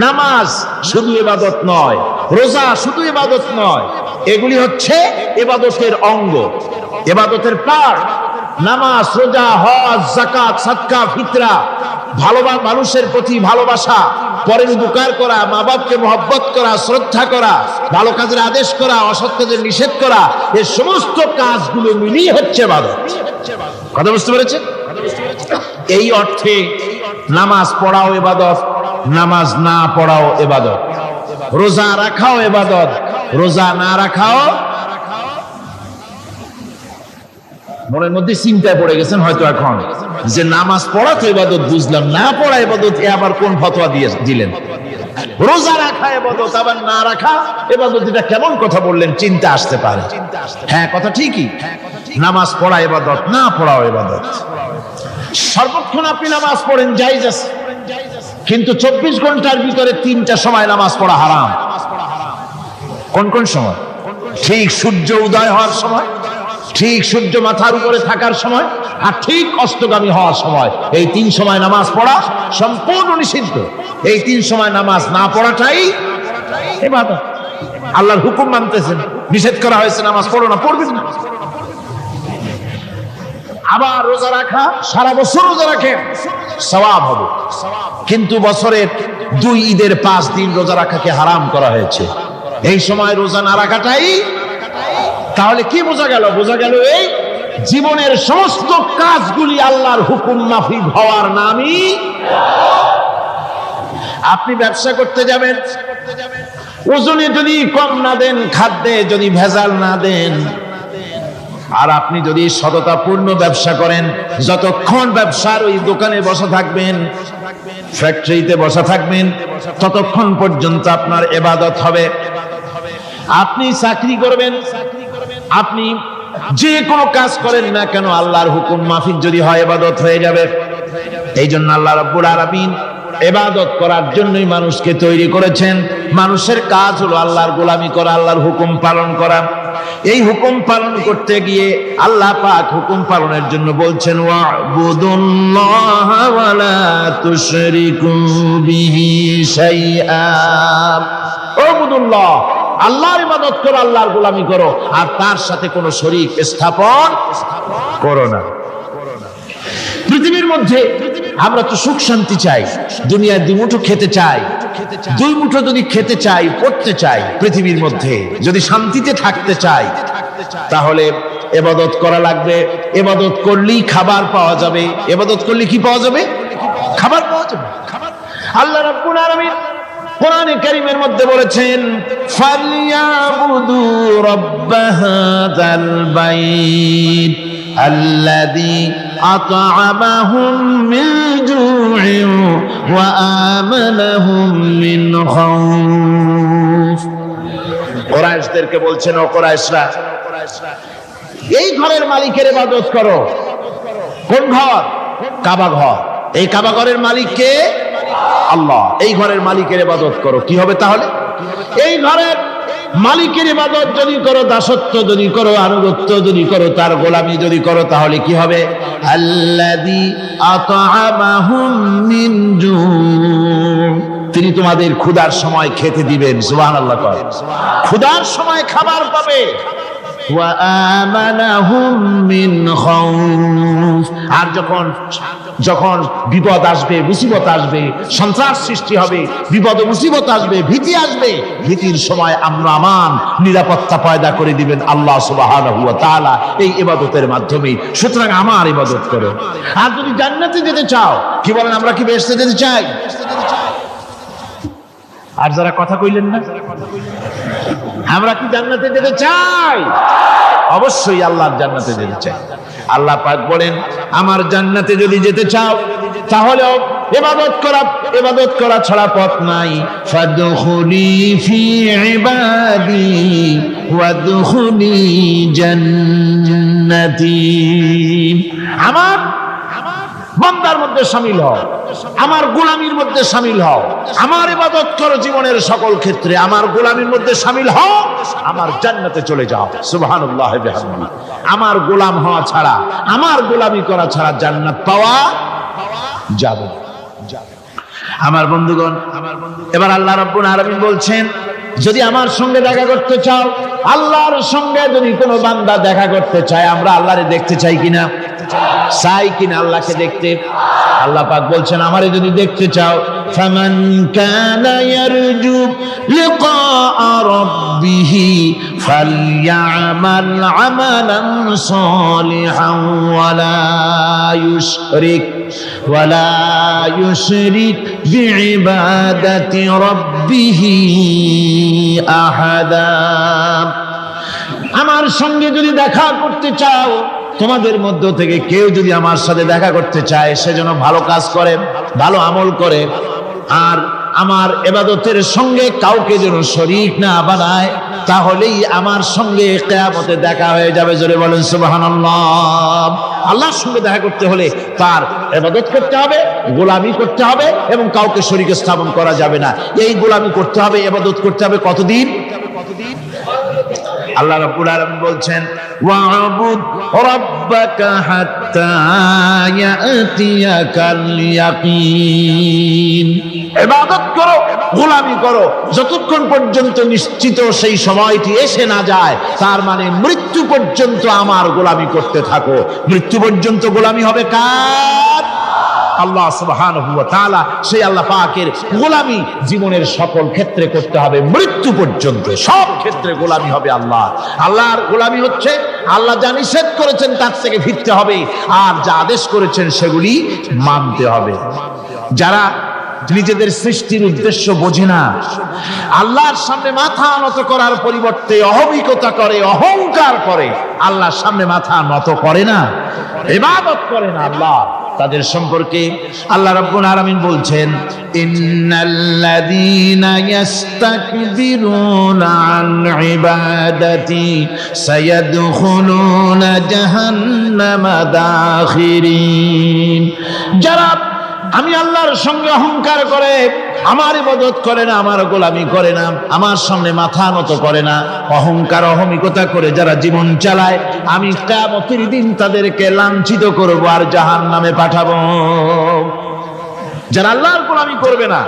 নামাজ শুধু ইবাদত নয়, রোজা শুধু ইবাদত নয়, এগুলি হচ্ছে ইবাদতের অঙ্গ, ইবাদতের পার্ট। নামাজ, রোজা, হজ, যাকাত, সাদকা, ফিতরা, ভালোবাসা, মানুষের প্রতি ভালোবাসা, পরের উপকার করা, মা বাপকে মহব্বত করা, শ্রদ্ধা করা, ভালো কাজের আদেশ করা, অসৎ কাজের নিষেধ করা, এই সমস্ত কাজগুলো মিলিয়ে হচ্ছে ইবাদত। কথা বুঝতে পেরেছেন? এই অর্থে নামাজ পড়াও ইবাদত, নামাজ না পড়াও ইবাদত, রোজা রাখাও ইবাদত, রোজা না রাখাও। মনের মধ্যে চিন্তায় পড়ে গেছেন হয়তো এখন যে নামাজ পড়া তো ইবাদত বুঝলাম, না পড়া ইবাদত, এ আবার কোন ফতোয়া দিলেন? রোজা রাখা ইবাদত আবার না রাখা ইবাদত, এটা কেমন কথা বললেন? চিন্তা আসতে পারে। হ্যাঁ, কথা ঠিকই, নামাজ পড়া ইবাদত, না পড়াও ইবাদত। সর্বক্ষণ আপনি নামাজ পড়েন জায়েজ আছে, কিন্তু 24 ঘন্টার ভিতরে 3টা সময় নামাজ পড়া হারাম। কোন কোন সময়? ঠিক সূর্য উদয় হওয়ার সময়, ঠিক সূর্য মাথার উপরে থাকার সময়, আর ঠিক অস্তগামী হওয়ার সময়। এই 3 সময় নামাজ পড়া সম্পূর্ণ নিষিদ্ধ। এই 3 সময় নামাজ না পড়াটাই ইবাদত। আল্লাহর হুকুম মানতেছেন, নিষেধ করা হয়েছে নামাজ পড়ো না, পড়বেন না। আবার রোজা রাখা, সারা বছর রোজা রাখেন, সওয়াব হবে, কিন্তু বছরের 2 ঈদের 5 দিন রোজা রাখাকে হারাম করা হয়েছে। এই সময় রোজা না রাখাটাই। তাহলে কি বোঝা গেল? বোঝা গেল এই জীবনের সমস্ত কাজগুলি আল্লাহর হুকুম মাফিক হওয়ার নামই। আপনি ব্যবসা করতে যাবেন, ওজনে যদি কম না দেন, খাদ্যে যদি ভেজাল না দেন, আর আপনি যদি সততাপূর্ণ ব্যবসা করেন, যতক্ষণ ব্যবসার ওই দোকানে বসা থাকবেন, ফ্যাক্টরিতে বসা থাকবেন, ততক্ষণ পর্যন্ত আপনার ইবাদত হবে। আপনি চাকরি করবেন, আপনি যে কোনো কাজ করেন না কেন, আল্লাহর হুকুম মাফিক যদি হয় ইবাদত হয়ে যাবে। এই জন্য আল্লাহ রাব্বুল আলামিন ইবাদত করার জন্যই মানুষকে তৈরি করেছেন। মানুষের কাজ হলো আল্লাহর গোলামি করা, আল্লাহর হুকুম পালন করা। এই হুকুম পালন করতে গিয়ে আল্লাহ পাক হুকুম পালনের জন্য বলছেন, ওয়া'বুদুল্লাহা ওয়া লা তুশরিকু বিহি শাইআ। ওয়া'বুদুল্লাহ, আল্লাহর ইবাদত করো, আল্লাহর গোলামি করো, আর তার সাথে কোনো শরীক স্থাপন করো না। পৃথিবীর মধ্যে আমরা তো সুখ শান্তি চাই, দুনিয়ার 2 মুঠো খেতে চাই, 2 মুঠো যদি খেতে চাই, পড়তে চাই, পৃথিবীর মধ্যে যদি শান্তিতে থাকতে চাই, তাহলে ইবাদত করা লাগবে। ইবাদত করলেই খাবার পাওয়া যাবে। ইবাদত করলে কি পাওয়া যাবে? খাবার পাওয়া যাবে। আল্লাহ রাব্বুল আলামিন কোরআনে কারীমের মধ্যে বলেছেন, ফালিয়াবুদু রাব্ব হাযাল বাইত আল্লাযী আত'আমাহুম মিন জু'ইন ওয়া আমানাহুম মিন খাউফ। কুরাইশদেরকে বলছেন, ও কুরাইশরা, এই ঘরের মালিকের ইবাদত করো। কোন ঘর? কাবা ঘর। এই কাবা ঘরের মালিক কে? আল্লাহ। এই ঘরের মালিকের ইবাদত করো। কি হবে তাহলে? এই ঘরের মালিকের ইবাদত যদি করো, দাসত্ব যদি করো, আনুগত্য যদি করো, তার গোলামি যদি করো, তাহলে কি হবে? আল্লাযী আত'আমাহুম মিন জু', তিনি তোমাদের ক্ষুধার সময় খেতে দিবেন। সুবহানাল্লাহ। ক্ষুধার সময় খাবার পাবে। ওয়া আমানাহুম মিন খাউফ, আর যখন বিপদ আসবে, মুসিবত আসবে, সন্ত্রাস সৃষ্টি হবে, বিপদ মুসিবত আসবে, ভীতি আসবে, ভীতির সময় আমন নিরাপত্তা পয়দা করে দিবেন আল্লাহ সুবহানাহু ওয়া তাআলা এই ইবাদতের মাধ্যমে। সুতরাং আমার ইবাদত করো। আর যদি জান্নাতে যেতে চাও, কি বলেন, আমরা কি বেহেশতে যেতে চাই? আর যারা কথা কইলেন না, আমরা কি জান্নাতে যেতে চাই? অবশ্যই আল্লাহর জান্নাতে যেতে চাই। আল্লাহ পাক বলেন, আমার জান্নাতে যদি যেতে চাও তাহলে ইবাদত করা ছাড়া পথ নাই। ফাদখুলি ফি ইবাদি ওয়াদখুলি জান্নাতি, আমার বান্দার মধ্যে শামিল হও, আমার গোলামির মধ্যে শামিল হও, আমার ইবাদত করো জীবনের সকল ক্ষেত্রে, আমার গোলামির মধ্যে শামিল হও, আমার জান্নাতে চলে যাও। সুবহানাল্লাহ বিহামদিহি। আমার গোলাম হওয়া ছাড়া, আমার গোলামি করা ছাড়া জান্নাত পাওয়া যাবে না। আমার বন্ধুগণ, এবার আল্লাহ রাব্বুল আলামিন বলছেন, যদি আমার সঙ্গে দেখা করতে চাও, আল্লাহর সঙ্গে যদি কোনো বান্দা দেখা করতে চায়, আমরা আল্লাহরে দেখতে চাই কিনা? চাই কিনা আল্লাহকে দেখতে? আল্লাহ পাক বলছেন, আমারে যদি দেখতে চাও, ফামান কানা ইয়ারজু লিকা রাব্বিহি ফালইআমাল আমালান সালিহান ওয়ালা ইউশরিক বিইবাদাতি রাব্বিহি আহাদা। আমার সঙ্গে যদি দেখা করতে চাও, তোমাদের মধ্য থেকে কেউ যদি আমার সাথে দেখা করতে চায়, সে যেন ভালো কাজ করে, ভালো আমল করে, আর আমার ইবাদতের সঙ্গে কাউকে যেন শরীক না বানায়, তাহলেই আমার সঙ্গে কিয়ামতে দেখা হয়ে যাবে। জোরে বলেন সুবহানাল্লাহ। আল্লাহর সঙ্গে দেখা করতে হলে তার ইবাদত করতে হবে, গোলামি করতে হবে, এবং কাউকে শরীক স্থাপন করা যাবে না। এই গোলামি করতে হবে, ইবাদত করতে হবে কতদিন? আল্লাহ রাব্বুল আলামিন বলছেন, ওয়া'বুদ রাব্বাকা হাত্তা ইয়াতিয়াকাল ইয়াকিন, ইবাদত করো, গোলামি করো, যতক্ষণ পর্যন্ত নিশ্চিত সেই সময়টি এসে না যায়, তার মানে মৃত্যু পর্যন্ত আমার গোলামি করতে থাকো। মৃত্যু পর্যন্ত গোলামি হবে কার? আল্লাহ সুবহানাহু ওয়া তাআলা। সেই আল্লাহ পাকের গোলামি জীবনের সকল ক্ষেত্রে করতে হবে, মৃত্যু পর্যন্ত সব ক্ষেত্রে গোলামি হবে আল্লাহ। আল্লাহর গোলামি হচ্ছে আল্লাহ যা নিষেধ করেছেন তার থেকে ফিরতে হবে, আর যা আদেশ করেছেন সেগুলি মানতে হবে। যারা নিজেদের সৃষ্টির উদ্দেশ্য বোঝে না, আল্লাহর সামনে মাথা নত করার পরিবর্তে অহমিকতা করে, অহংকার করে, আল্লাহর সামনে মাথা নত করে না, ইবাদত করে না আল্লাহ, তাদের সম্পর্কে আল্লাহ রাব্বুল আলামিন বলছেন, ইন্নাল্লাযীনা ইস্তাকবিরুনা আন ইবাদাতি সায়াদখুলুনা জাহান্নামা দাখিরিন। যারা আমি আল্লাহর সঙ্গে অহংকার করে, আমার ইবাদত করে না, আমার গোলামি করে না, আমার সামনে মাথা নত করে না, অহংকার অহমিকতা করে যারা জীবন চালায়, আমি কিয়ামতের দিন তাদেরকে লাঞ্ছিত করব আর জাহান্নামে পাঠাবো। যারা আল্লাহর গোলামি করবে না,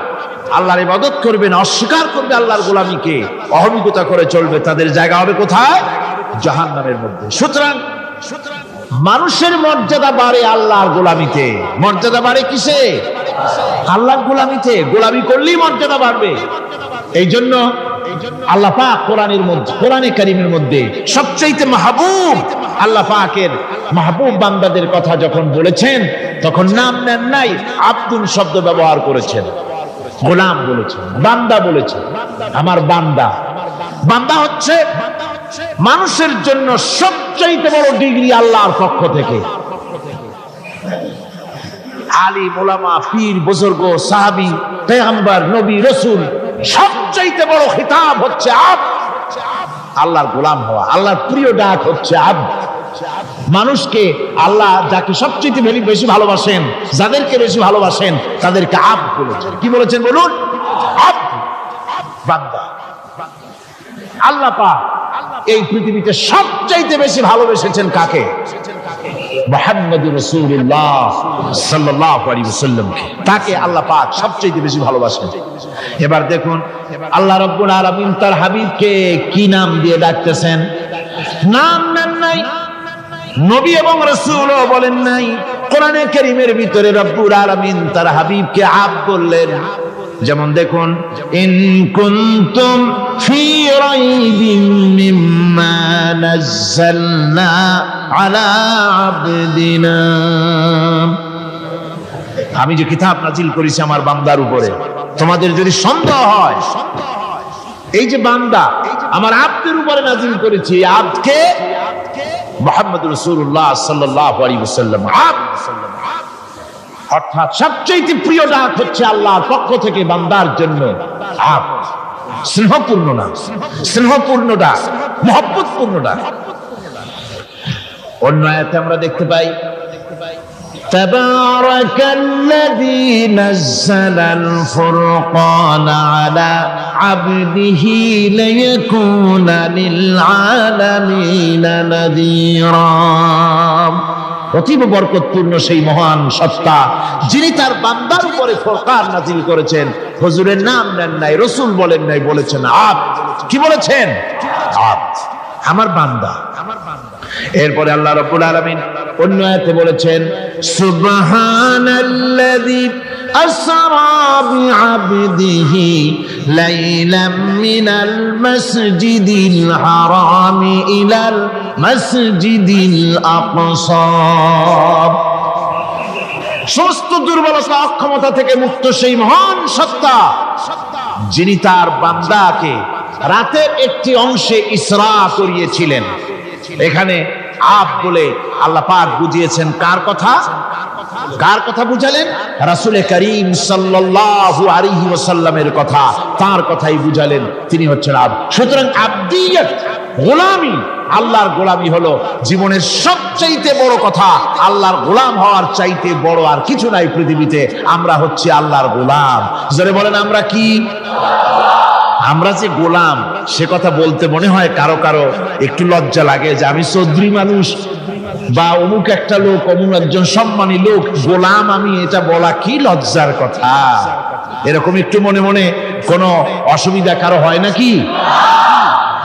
আল্লাহর ইবাদত করবে না, অস্বীকার করবে আল্লাহর গোলামিকে, অহমিকতা করে চলবে, তাদের জায়গা হবে কোথায়? জাহান্নামের মধ্যে। সুতরাং মানুষের মর্যাদা বাড়ে আল্লাহর গোলামিতে। মর্যাদা বাড়ে কিসে? আল্লাহর গোলামিতে। গোলামি করলেই মর্যাদা বাড়বে। এই জন্য আল্লাহ পাক কোরআনে কারীমের মধ্যে সবচাইতে মাহবুব, আল্লাহ পাকের মাহবুব বান্দাদের কথা যখন বলেছেন, তখন নাম নেন নাই, আব্দুন শব্দ ব্যবহার করেছেন, গোলাম বলেছেন, বান্দা বলেছেন। আমার বান্দা, বান্দা হচ্ছে মানুষের জন্য সবচাইতে বড় ডিগ্রি আল্লাহর পক্ষ থেকে। আলিম, উলামা, পীর, বুজুর্গ, সাহাবী, পয়গম্বর, নবী, রাসূল, সবচাইতে বড় খিতাব হচ্ছে আব্দ, আল্লাহর গোলাম হওয়া। আল্লাহর প্রিয় ডাক হচ্ছে আব্দ। মানুষকে আল্লাহ যাকে সবচেয়ে বেশি ভালোবাসেন, যাদেরকে বেশি ভালোবাসেন, তাদেরকে আব্দ বলেছেন। কি বলেছেন বলুন? আব্দ, বান্দা। আল্লাহ পাক এই পৃথিবীতে সবচাইতে বেশি ভালোবেসেছেন কাকে? মুহাম্মদুর রাসূলুল্লাহ সাল্লাল্লাহু আলাইহি ওয়াসাল্লামকে। তাকে আল্লাহ পাক সবচাইতে বেশি ভালোবাসেন। এবার দেখুন আল্লাহ রাব্বুল আলামিন তার হাবিবকে কি নাম দিয়ে ডাকতেছেন? নাম নেন নাই, নবী এবং রাসূলও বলেন নাই। কোরআনে কারীমের ভিতরে রব্বুল আলামিন তার হাবিবকে আব বললেন। যেমন দেখুন, ইন কুনতুম ফি রাইবিন মিম্মা নাযালনা আলা আবদিনা, আমি যে কিতাব নাজিল করেছি আমার বান্দার উপরে, তোমাদের যদি সন্দেহ হয়, এই যে বান্দা আমার আব্দের উপরে নাজিল করেছি, আব্দকে মুহাম্মদুর রাসূলুল্লাহ সাল্লাল্লাহু আলাইহি ওয়াসাল্লাম আব্দ, অর্থাৎ সবচেয়ে প্রিয় ডাক হচ্ছে আল্লাহর পক্ষ থেকে বান্দার জন্য আব্দ। স্নেহপূর্ণ নাম, স্নেহপূর্ণ ডাক, মহব্বতপূর্ণ ডাক। অন্য আয়াতে আমরা দেখতে পাই, তাবারাকাল্লাযী নাযালাল ফুরকানা আলা আবদিহি লিয়াকুনা লিল আলামিনা নাযীরা। অতীব বরকতপূর্ণ সেই মহান সত্তা যিনি তার বান্দার উপরে ফুরকান নাযিল করেছেন। হুজুরের নাম নেন নাই, রাসূল বলেন নাই, বলেছেন আব্দ। কি বলেছেন? আব্দ, আমার বান্দা। এরপরে আল্লাহ রাব্বুল আলামিন অন্য আয়াতে বলেছেন, সুবহানাল্লাযী আসরা বিআবদিহি লাইলাম মিনাল মাসজিদিল হারামি ইলাল মাসজিদিল আকসা। সমস্ত দুর্বলতা অক্ষমতা থেকে মুক্ত সেই মহান সত্তা যিনি তার বান্দাকে রাতের একটি অংশে ইসরা করিয়েছিলেন। এখানে আব বলে আল্লাহ পাক বুঝিয়েছেন কার কথা? কার কথা বুঝালেন? রাসূল করিম সাল্লাল্লাহু আলাইহি ওয়াসাল্লামের কথা, তার কথাই বুঝালেন। তিনি হচ্ছেন আব। সুতরাং আবদিয়ত, গোলামি, আল্লাহর গোলামি হলো জীবনের সবচাইতে বড় কথা। আল্লাহর গোলাম হওয়ার চাইতে বড় আর কিছু নাই পৃথিবীতে। আমরা হচ্ছি আল্লাহর গোলাম। জোরে বলেন আমরা কি? আমরা যে গোলাম, সে কথা বলতে মনে হয় কারো কারো একটু লজ্জা লাগে যে আমি চৌধুরী মানুষ বা অমুক একটা লোক, অমুক একজন সম্মানী লোক, গোলাম আমি, এটা বলা কি লজ্জার কথা। এরকম একটু মনে মনে কোনো অসুবিধা কারো হয় নাকি?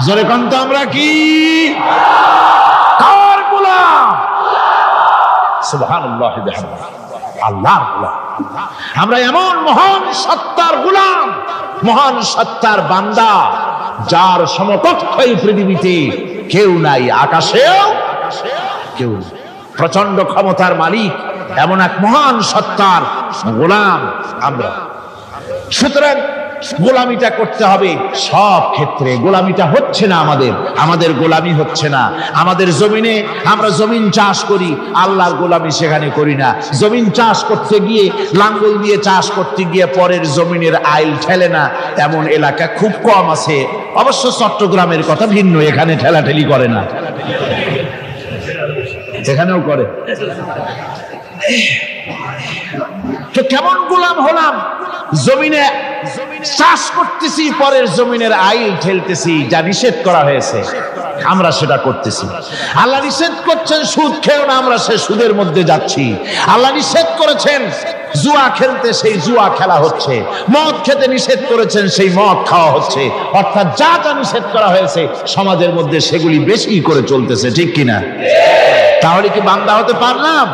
জোরে কোন তো আমরা কি? কার গোলাম? সুবহানাল্লাহ বিহামদিহি, আল্লাহর গোলাম। আমরা এমন মহান সত্তার গোলাম, মহান সত্তার বান্দা যার সমকক্ষ এই পৃথিবীতে কেউ নাই, আকাশেও কেউ নেই। প্রচন্ড ক্ষমতার মালিক এমন এক মহান সত্তার গোলাম আমরা। সুতরাং গোলামিটা করতে হবে সব ক্ষেত্রে। গোলামিটা হচ্ছে না আমাদের গোলামি হচ্ছে না। আমাদের জমিনে আমরা জমিন চাষ করি, আল্লাহর গোলামি সেখানে করি না। জমিন চাষ করতে গিয়ে, লাঙ্গল দিয়ে চাষ করতে গিয়ে পরের জমিনের আইল ঠেলে না, এমন এলাকা খুব কম আছে। অবশ্য চট্টগ্রামের কথা ভিন্ন, এখানে ঠেলাঠেলি করে না, এখানেও করে। তো কেমন গোলাম হলাম? জমিনে চাষ করতেছি, পরের জমিনের আইল ঠেলতেছি, যা নিষেধ করা হয়েছে আমরা সেটা করতেছি। আল্লাহ নিষেধ করছেন সুদ খেও না, আমরা সে সুদের মধ্যে যাচ্ছি। আল্লাহ নিষেধ করেছেন জুয়া খেলতে, সেই জুয়া খেলা হচ্ছে। মদ খেতে নিষেধ করেছেন, সেই মদ খাওয়া হচ্ছে। অর্থাৎ যা যা নিষেধ করা হয়েছে সমাজের মধ্যে সেগুলি বেশি করে চলতেছে, ঠিক কিনা? তাহলে কি বান্দা হতে পারলাম?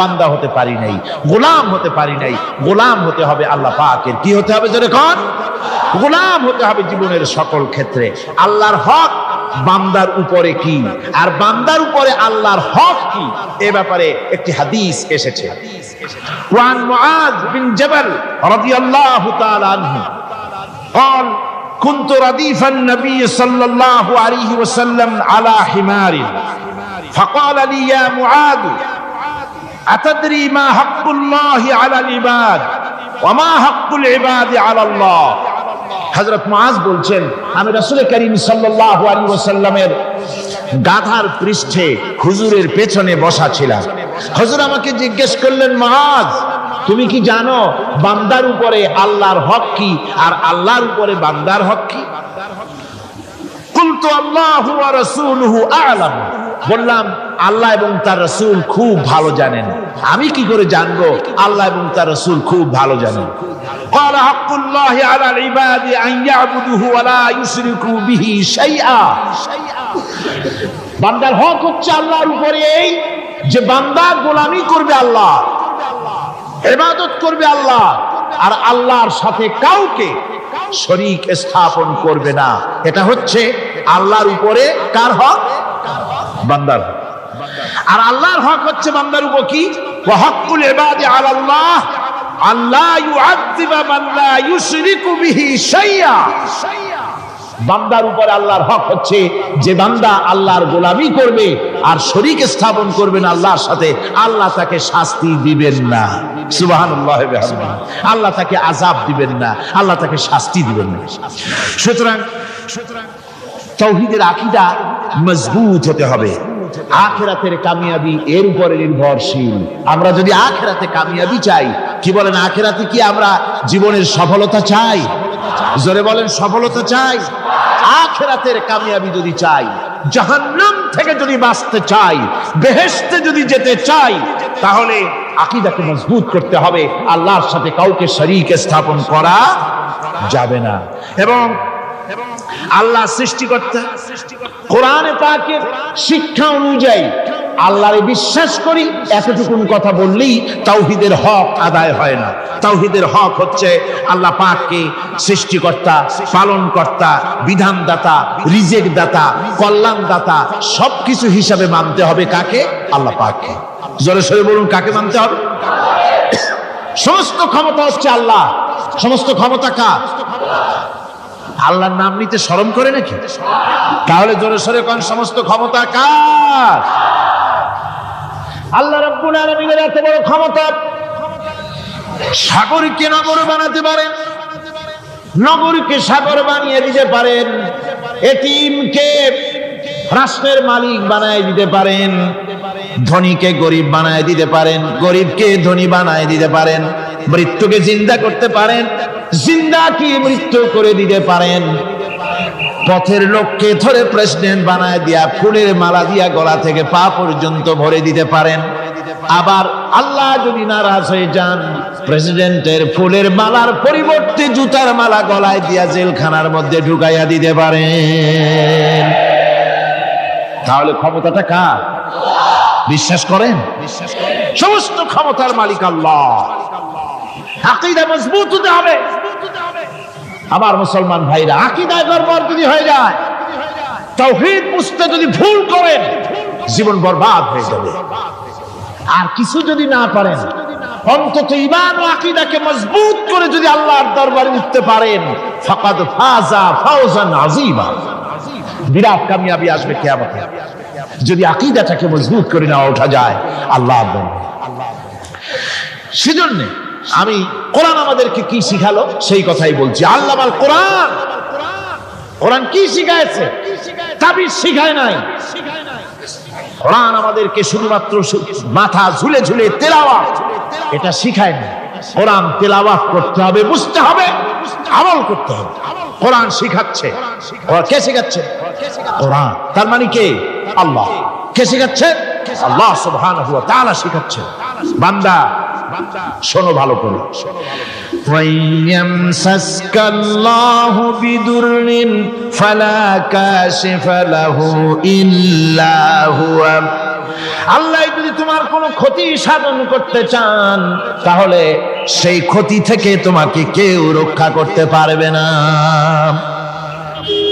বান্দা হতে পারি নাই, গোলাম হতে পারি নাই। গোলাম হতে হবে আল্লাহ পাকের। কি হতে হবে জোরে কোন? গোলাম হতে হবে জীবনের সকল ক্ষেত্রে। আল্লাহর হক বান্দার উপরে কি, আর বান্দার উপরে আল্লাহর হক কি, এ ব্যাপারে একটি হাদিস এসেছে। ওয়ান মুআয বিন জাবাল রাদিয়াল্লাহু তাআলা আনহু قال كنت رديف النبي صلى الله عليه وسلم على حمار فقال لي يا معاذ أتدري ما حق الله على العباد وما حق العباد على الله। হযরত মুআয বলছেন, আমি রাসূল করিম সাল্লাল্লাহু আলাইহি ওয়াসাল্লামের গাধার পৃষ্ঠে হুজুরের পেছনে বসা ছিলাম। হুজুর আমাকে জিজ্ঞেস করলেন, মুআয তুমি কি জানো বান্দার উপরে আল্লাহর হক কি আর আল্লাহর উপরে বান্দার হক কি? কুলতু আল্লাহু ওয়া রাসূলুহু আ'লাম, বললাম আল্লাহ এবং তার রাসূল খুব ভালো জানেন। আমি কি করে জানবো? আল্লাহ এবং তার রাসূল খুব ভালো জানেন। قال حق الله على العباد ان يعبدوه ولا يشركوا به شيئا, বান্দার হক হচ্ছে আল্লাহর উপরে এই যে বান্দা গোলামি করবে আল্লাহ, ইবাদত করবে আল্লাহ, আর আল্লাহর সাথে কাউকে শরীক স্থাপন করবে না। এটা হচ্ছে আল্লাহর উপরে কার হক? বান্দার। আর আল্লাহর হক হচ্ছে বান্দার উপর কি? ওয়া হাক্কুল ইবাদি আলাল্লাহ আল্লাহ ইউআযযিবা মান লা ইউশরিকু বিহি শাইআ। বান্দার উপর আল্লাহর হক হচ্ছে যে বান্দা আল্লাহর গোলামি করবে আর শরীক স্থাপন করবে না আল্লাহর সাথে, আল্লাহ তাকে শাস্তি দিবেন না। সুবহানাল্লাহ ওয়া বিহামদিহি। আল্লাহ তাকে আযাব দিবেন না, আল্লাহ তাকে শাস্তি দিবেন না। সুতরাং তাওহীদের আকীদা মজবুত হতে হবে। আখিরাতের কামিয়াবি এর উপরে নির্ভরশীল। আমরা যদি আখিরাতে কামিয়াবি চাই, কি বলেন, আখিরাতে কি আমরা জীবনের সফলতা চাই? জোরে বলেন, সফলতা চাই। আখিরাতের কামিয়াবি যদি চাই, জাহান্নাম থেকে যদি বাঁচতে চাই, বেহেশতে যদি যেতে চাই, তাহলে আকীদাকে মজবুত করতে হবে। আল্লাহর সাথে কাউকে শরীক স্থাপন করা যাবে না। এবং আল্লাহ সৃষ্টিকর্তা, কোরআনে পাকের শিক্ষা অনুযায়ী আল্লাহরে বিশ্বাস করি, এতটুকুন কথা বললেই তাওহীদের হক আদায় হয় না। তাওহীদের হক হচ্ছে আল্লাহ পাককে সৃষ্টিকর্তা, পালনকর্তা, বিধানদাতা, রিজিক দাতা, কল্যাণ দাতা সবকিছু হিসাবে মানতে হবে। কাকে? আল্লাহ পাককে। জোরে সোরে বলুন, কাকে মানতে হবে? সমস্ত ক্ষমতা হচ্ছে আল্লাহ। সমস্ত ক্ষমতা কার? আল্লাহর নাম নিতে শরম করে নাকি? তাহলে জোরে সোরে কোন সমস্ত ক্ষমতা কার? আল্লাহ রাব্বুল আলামিনের এত বড় ক্ষমতা। সাগরকে নগর বানাতে পারেন, নগরকে সাগর বানিয়ে দিতে পারেন, এতিমকে রাষ্ট্রের মালিক বানায় দিতে পারেন, ধনীকে গরিব বানায় দিতে পারেন, গরিবকে ধনী বানায় দিতে পারেন, মৃত্যুকে জিন্দা করতে পারেন, জিন্দাকে মৃত্যু করে দিতে পারেন, পথের লোককে ধরে প্রেসিডেন্ট বানায় দিয়া ফুলের মালা দিয়া গলা থেকে পা পর্যন্ত ভরে দিতে পারেন। আবার আল্লাহ যদি নারাজ হয়ে যান, প্রেসিডেন্টের ফুলের মালার পরিবর্তে জুতার মালা গলায় দিয়া জেলখানার মধ্যে ঢুকাইয়া দিতে পারেন। তাহলে ক্ষমতাটা কার? বিশ্বাস করেন? সমস্ত ক্ষমতার মালিক আল্লাহ। আকীদা মজবুত হতে হবে। আমার মুসলমান ভাইরা, আকীদায় গড়বড় যদি হয়ে যায়, তাওহীদ বুঝতে যদি ভুল করেন, জীবন বরবাদ হয়ে যাবে। আর কিছু যদি না পারেন, অন্তত ঈমান ও আকীদাকে মজবুত করে যদি আল্লাহর দরবারে উঠতে পারেন, ফাকাদ ফাজা ফাওজান আযীমা। বিরাট কামিয়াবি আসবে কিয়ামতে যদি আকীদাটাকে মজবুত করে না ওঠা যায় আল্লাহর দরবারে। সেজন্য আমি কোরআন আমাদেরকে কি শিখালো সেই কথাই বলছি। আল্লামাল কোরআন, কোরআন কি শিখায়ছে? তাবিজ শিখায় নাই। কোরআন আমাদেরকে শুধুমাত্র মাথা ঝুলে ঝুলে তেলাওয়াত এটা শিখায় না। কোরআন তেলাওয়াত করতে হবে, বুঝতে হবে, আমল করতে হবে। কোরআন শিখাচ্ছে। কে শিখাচ্ছে? কোরআন। তার মানে কে? আল্লাহ। কে শিখাচ্ছে? আল্লাহ সুবহানাহু ওয়া তাআলা শিখাচ্ছে। বান্দা শোনো ভালো করে। ওয়াইয়ামসাসকাল্লাহু বিদুররিন ফালা কাশিফা লাহু ইল্লা হুয়া। আল্লাহ যদি তোমার কোনো ক্ষতি সাধন করতে চান, তাহলে সেই ক্ষতি থেকে তোমাকে কেউ রক্ষা করতে পারবে না।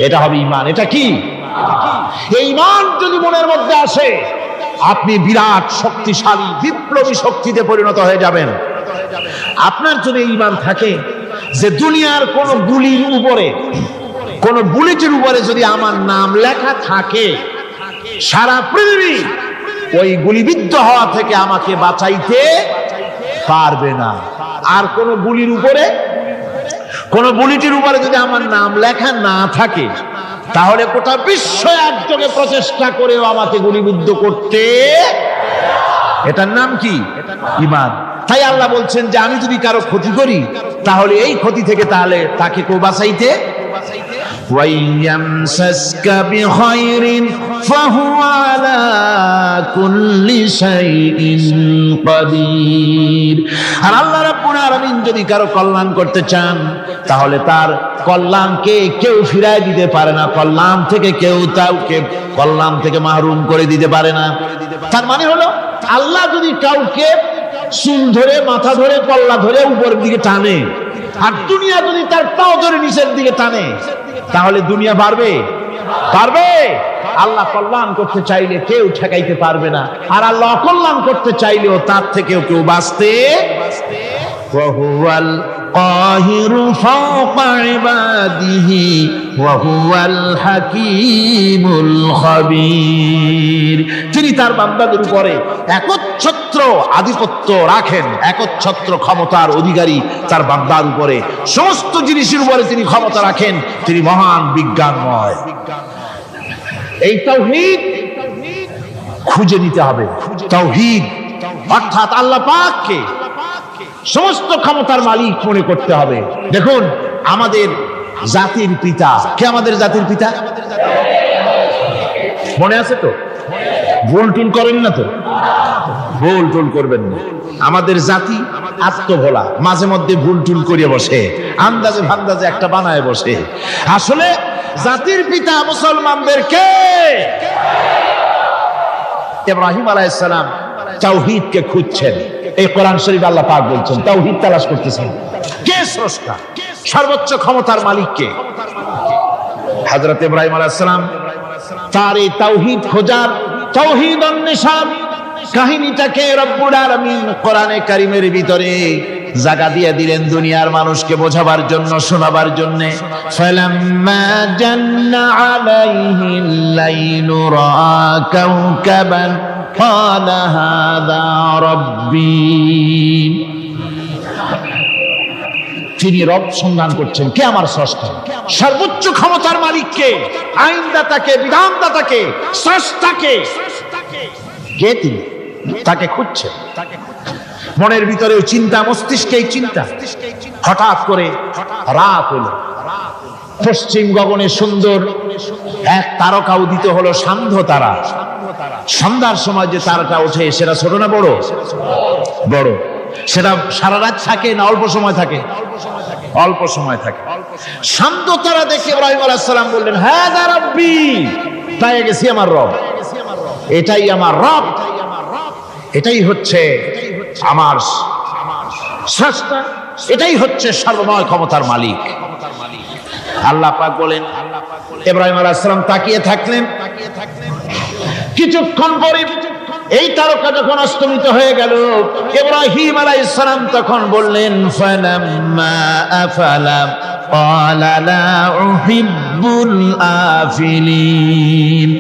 এটা হবে ঈমান। এটা কি? এই ঈমান যদি মনের মধ্যে আসে, আপনি বিরাট শক্তিশালী বিপ্লবী শক্তিতে পরিণত হয়ে যাবেন। আপনার যদি ঈমান থাকে যে দুনিয়ার কোন গুলির উপরে, কোন বুলেটের উপরে যদি আমার নাম লেখা থাকে, সারা পৃথিবী ওই গুলিবিদ্ধ হওয়া থেকে আমাকে বাঁচাইতে পারবে না। আর কোন গুলির উপরে, কোন বুলেটের উপরে যদি আমার নাম লেখা না থাকে, তাহলে গোটা বিশ্ব একযোগে প্রচেষ্টা করেও আমাকে গুলিবিদ্ধ করতে, এটার নাম কি? ঈমান। তাই আল্লাহ বলছেন যে আমি যদি কারো ক্ষতি করি, তাহলে এই ক্ষতি থেকে তাহলে তাকে কেউ বাঁচাইতে ওয়াইয়ামসাসকা বিখাইরিন ফাহুয়া আলা কুল্লি শাইইন কাদির। আর আল্লাহ রাব্বুল আলামিন যদি কারো কল্যাণ করতে চান তাহলে তার কল্যাণকে কেউ ফিরায় দিতে পারে না, কল্যাণ থেকে কেউ কাউকে কল্যাণ থেকে মাহরুম করে দিতে পারে না। তার মানে হলো আল্লাহ যদি কাউকে চুল ধরে, মাথা ধরে, কল্লা ধরে উপরের দিকে টানে, আর দুনিয়া যদি তার পাও ধরে নিচের দিকে টানে, তাহলে দুনিয়া পারবে? পারবে? আল্লাহ কল্যাণ করতে চাইলে কেউ ঠেকাইতে পারবে না, আর আল্লাহ অকল্যাণ করতে চাইলেও তার থেকেও কেউ বাঁচতে ওয়াহুয়াল কাহিরু ফাওকা ইবাদিহি ওয়াহুয়াল হাকীমুল খাবীর। তিনি তার বান্দাদের উপরে একচ্ছত্র আধিপত্য রাখেন, একচ্ছত্র ক্ষমতার অধিকারী তার বান্দার উপরে, সমস্ত জিনিসের উপরে তিনি ক্ষমতা রাখেন, তিনি মহান বিজ্ঞানময়। এই তাওহীদ খুঁজে নিতে হবে। তাওহীদ অর্থাৎ আল্লাহ পাককে সমস্ত ক্ষমতার মালিক মনে করতে হবে। দেখুন, আমাদের জাতির পিতা কে? আমাদের জাতির পিতা মনে আছে তো? ভুল টুল করেন না তো? ভুল টুল করবেন না। আমাদের জাতি আত্মভোলা, মাঝে মধ্যে ভুল টুল করিয়ে বসে, আন্দাজে ভান্দাজে একটা বানায় বসে। আসলে জাতির পিতা মুসলমানদের কে? ইব্রাহিম আলাইহিস সালাম তাওহীদকে খুঁজছেন। এই কোরআন শরীফে আল্লাহ পাক বলছেন তাওহীদ তালাশ করতেছেন। কে স্রষ্টা? সর্বোচ্চ ক্ষমতার মালিক কে? হযরত ইব্রাহিম আলাইহিস সালাম তার এই তাওহীদ খোঁজার, তাওহীদ অন্বেষণ কাহিনীটাকে রব্বুল আলামিন কোরআনে কারীমের ভিতরে জায়গা দিয়ে দিলেন দুনিয়ার মানুষকে বোঝাবার জন্য, শোনাবার জন্য। ফালাম্মা জান্না আলাইহিল লাইলু রাআ কাওকাবান ক্বালা হাযা রাব্বী। তিনি রব সন্ধান করছেন, কে আমার স্রষ্টা? সর্বোচ্চ ক্ষমতার মালিককে, আইনদাতাকে, বিধানদাতাকে, স্রষ্টাকে কে? তিনি তাকে খুঁজছেন। মনের ভিতরেও চিন্তা, মস্তিষ্কেই চিন্তা। হঠাৎ করে রাত হলো, পশ্চিম গগনে সুন্দর এক তারকা উদিত হলো, সান্ধ্য তারা। সন্ধ্যার সময় যে তারাটা ওঠে সেটা ছোট না বড়? বড়। সেটা সারা রাত থাকে না অল্প সময় থাকে? অল্প সময় থাকে। সান্ধ্য তারা দেখে ইব্রাহিম আলাইহিস সালাম বললেন, হাযা রাব্বী, তাই গেছি আমার রব, এটাই আমার রব, এটাই হচ্ছে আমার স্রষ্টা, এটাই হচ্ছে সর্বময় ক্ষমতার মালিক। আল্লাহ পাক বলেন, ইব্রাহিম আলাইহিস সালাম তাকিয়ে থাকলেন। কিছুক্ষণ পরে এই তারকা যখন অস্তমিত হয়ে গেল, ইব্রাহিম আলাইহিস সালাম তখন বললেন, ফালাম্মা আফালা ক্বালা লা উহিব্বুল আফিলিন।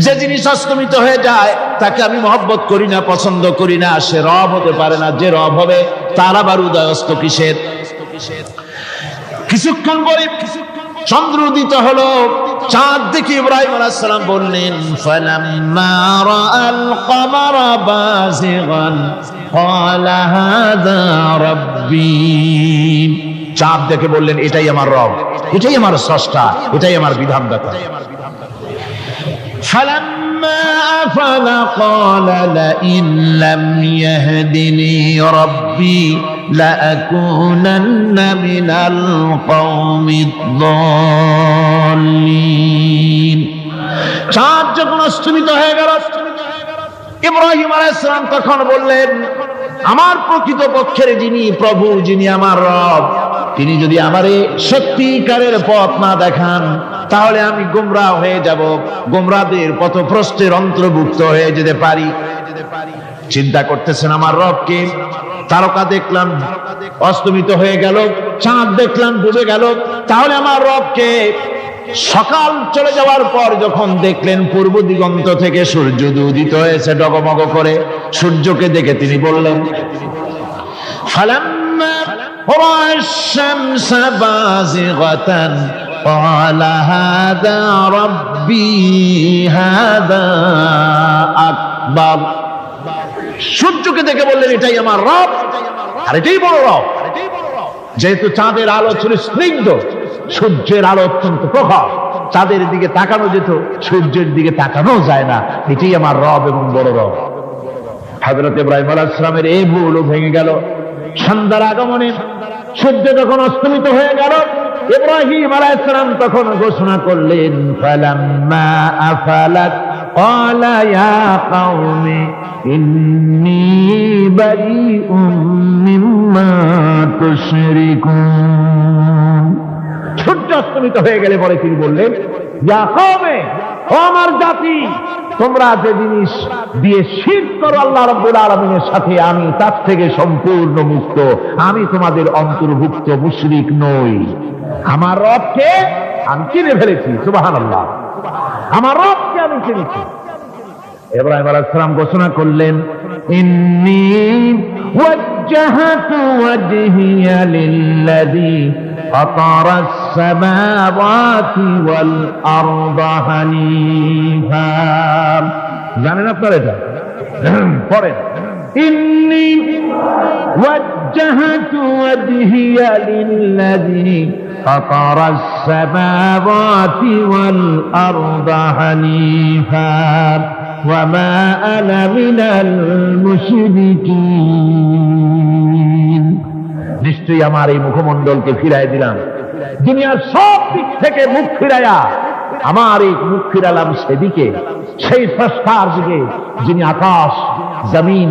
যে জিনিস অস্তমিত হয়ে যায় তাকে আমি মহব্বত করি না, পছন্দ করি না, সে রব হতে পারে না। যে রব হবে তার আবার উদয়স্ত কিসের? কিছুক্ষণ পরে চন্দ্র উদিত হলো, চাঁদ দেখে ইব্রাহিম আলাইহিস সালাম বললেন, ফালাম্মা রাআল কমারা বাযিগান ক্বালা হাযা রাব্বী। চাঁদ দেখে বললেন, এটাই আমার রব, এটাই আমার স্রষ্টা, এটাই আমার বিধানদাতা। ফালাম্মা আফালা ক্বালা লাইন লাম ইয়াহদিনি রাব্বী লাআকুনান্না মিনাল কওমিদ যাল্লিন। চাঁদ যখন অস্তমিত হয়ে গেল, ইব্রাহিম আলাইহিস সালাম তখন বললেন, আমার প্রকৃত পক্ষের যিনি প্রভু, যিনি আমার রব, তিনি যদি আমারে সত্যিকারের পথ না দেখান তাহলে আমি গোমরাহ হয়ে যাব, গোমরাহদের পথভ্রষ্টের অন্তর্ভুক্ত হয়ে যেতে পারি। চিন্তা করতেছেন আমার রবকে। তারকা দেখলাম অস্তমিত হয়ে গেল, চাঁদ দেখলাম ডুবে গেল, তাহলে আমার রবকে। সকাল চলে যাওয়ার পর যখন দেখলেন পূর্ব দিগন্ত থেকে সূর্য উদিত হয়েছে ডগমগ করে, সূর্যকে দেখে তিনি বললেন, ফালাম্মা রাআশ শামসা বাযিগাতান ক্বালা হাযা রাব্বী হাযা আকবার। সূর্যকে দেখে বললেন, এটাই আমার রব, আর এটাই বড় রব। যেহেতু চাঁদের আলো ছিল স্নিগ্ধ, সূর্যের আলো অত্যন্ত প্রখর, চাঁদের দিকে তাকানো যেত, সূর্যের দিকে তাকানো যায় না। এটাই আমার রব এবং বড় রব। হযরত ইব্রাহিম আলাইহিস সালামের এই ভুলও ভেঙে গেল। সন্ধ্যার আগমনে সূর্য যখন অস্তমিত হয়ে গেল, ইব্রাহিম আলাইহিস সালাম তখন ঘোষণা করলেন, ফালাম্মা আফালাত ক্বালা ইয়া কওমি ইন্নী বারিউম মিম্মা তুশরিকুন। সূর্য অস্তমিত হয়ে গেলে পরে তিনি বললেন, ইয়া কওমি, ও আমার জাতি, তোমরা যে জিনিস দিয়ে শিরক করো আল্লাহ রাব্বুল আলামিনের সাথে, আমি তার থেকে সম্পূর্ণ মুক্ত। আমি তোমাদের অন্তর্ভুক্ত, মুশরিক নই। আমার রবকে আমি চিনে ফেলেছি। সুবহানাল্লাহ, আমার রবকে আমি চিনেছি। ইব্রাহিম আলাইহিস সালাম ঘোষণা করলেন, ইন্নী ওয়াজ্জাহতু ওয়াজহিয়া লিল্লাযী ফাতারাস সামাওয়াতি ওয়াল আরদা হানিফা। জানেন আপনারা এটা? পড়েন, ইন্নী ওয়াজ্জাহতু ওয়াজহিয়া লিল্লাযী ফাতারাস সামাওয়াতি ওয়াল আরদা হানিফা ওয়া মা আনা মিনাল মুশরিকিন। নিশ্চয়ই আমার এই মুখমণ্ডলকে ফিরাই দিলাম, দুনিয়ার সব দিক থেকে মুখ ফিরাইয়া আমার এই মুখ ফিরালাম সেদিকে, সেই স্রষ্টার দিকে, যিনি আকাশ, জমিন,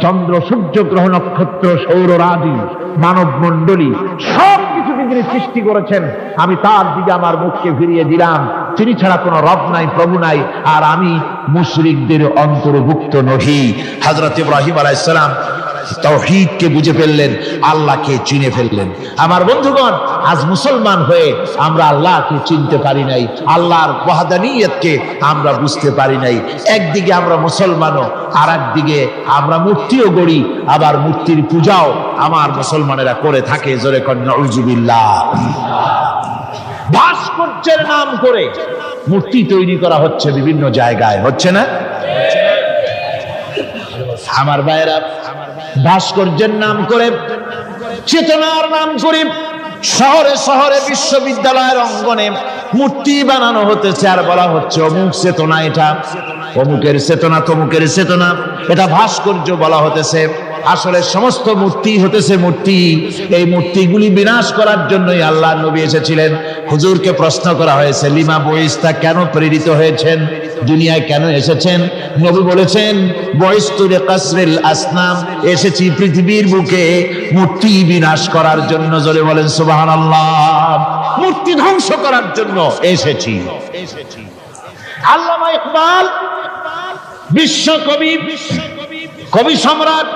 চন্দ্র, সূর্য, গ্রহ, নক্ষত্র, সৌররাজি, মানব মণ্ডলী সব কিছুকে যিনি সৃষ্টি করেছেন, আমি তার দিকে আমার মুখকে ফিরিয়ে দিলাম। তিনি ছাড়া কোনো রব নাই, প্রভু নাই, আর আমি মুশরিকদের অন্তর্ভুক্ত নহি। হযরত ইব্রাহিম আলাইহিস সালাম তাওহীদকে বুঝে ফেললেন, আল্লাহকে চিনে ফেললেন। আমার বন্ধুগণ, আজ মুসলমান হয়ে আমরা আল্লাহকে চিনতে পারি নাই, আল্লাহর ওয়াহদানিয়তকে আমরা বুঝতে পারি নাই। একদিকে আমরা মুসলমানও, আর একদিকে আমরা মূর্তিও গড়ি, আবার মূর্তির পূজাও আমার মুসলমানেরা করে থাকে। জোরে কন নাউযুবিল্লাহ। ভাস্কর্যের নাম করে মূর্তি তৈরি করা হচ্ছে বিভিন্ন জায়গায়, হচ্ছে না? আমার ভাইয়েরা, ভাস্কর্যের নাম করে, চেতনার নাম করে শহরে শহরে, বিশ্ববিদ্যালয়ের অঙ্গনে মূর্তি বানানো হতেছে, আর বলা হচ্ছে অমুক চেতনা, এটা অমুকের চেতনা, তমুকের চেতনা, এটা ভাস্কর্য বলা হতেছে। আসলে সমস্ত মূর্তি হতেছে মূর্তি। এই মূর্তিগুলি বিনাশ করার জন্যই আল্লাহর নবী এসেছিলেন। হুজুরকে প্রশ্ন করা হয়েছে, লিমা বয়স্তা, কেন প্রেরিত হয়েছেন, দুনিয়ায় কেন এসেছেন? নবী বলেছেন, বয়স্তু লিকাসরিল আসনাম, এসেছি পৃথিবীর বুকে মূর্তি বিনাশ করার জন্য। জোরে বলেন সুবহানাল্লাহ। মূর্তি ধ্বংস করার জন্য এসেছি। আল্লামা ইকবাল, বিশ্বকবি, কবি সম্রাট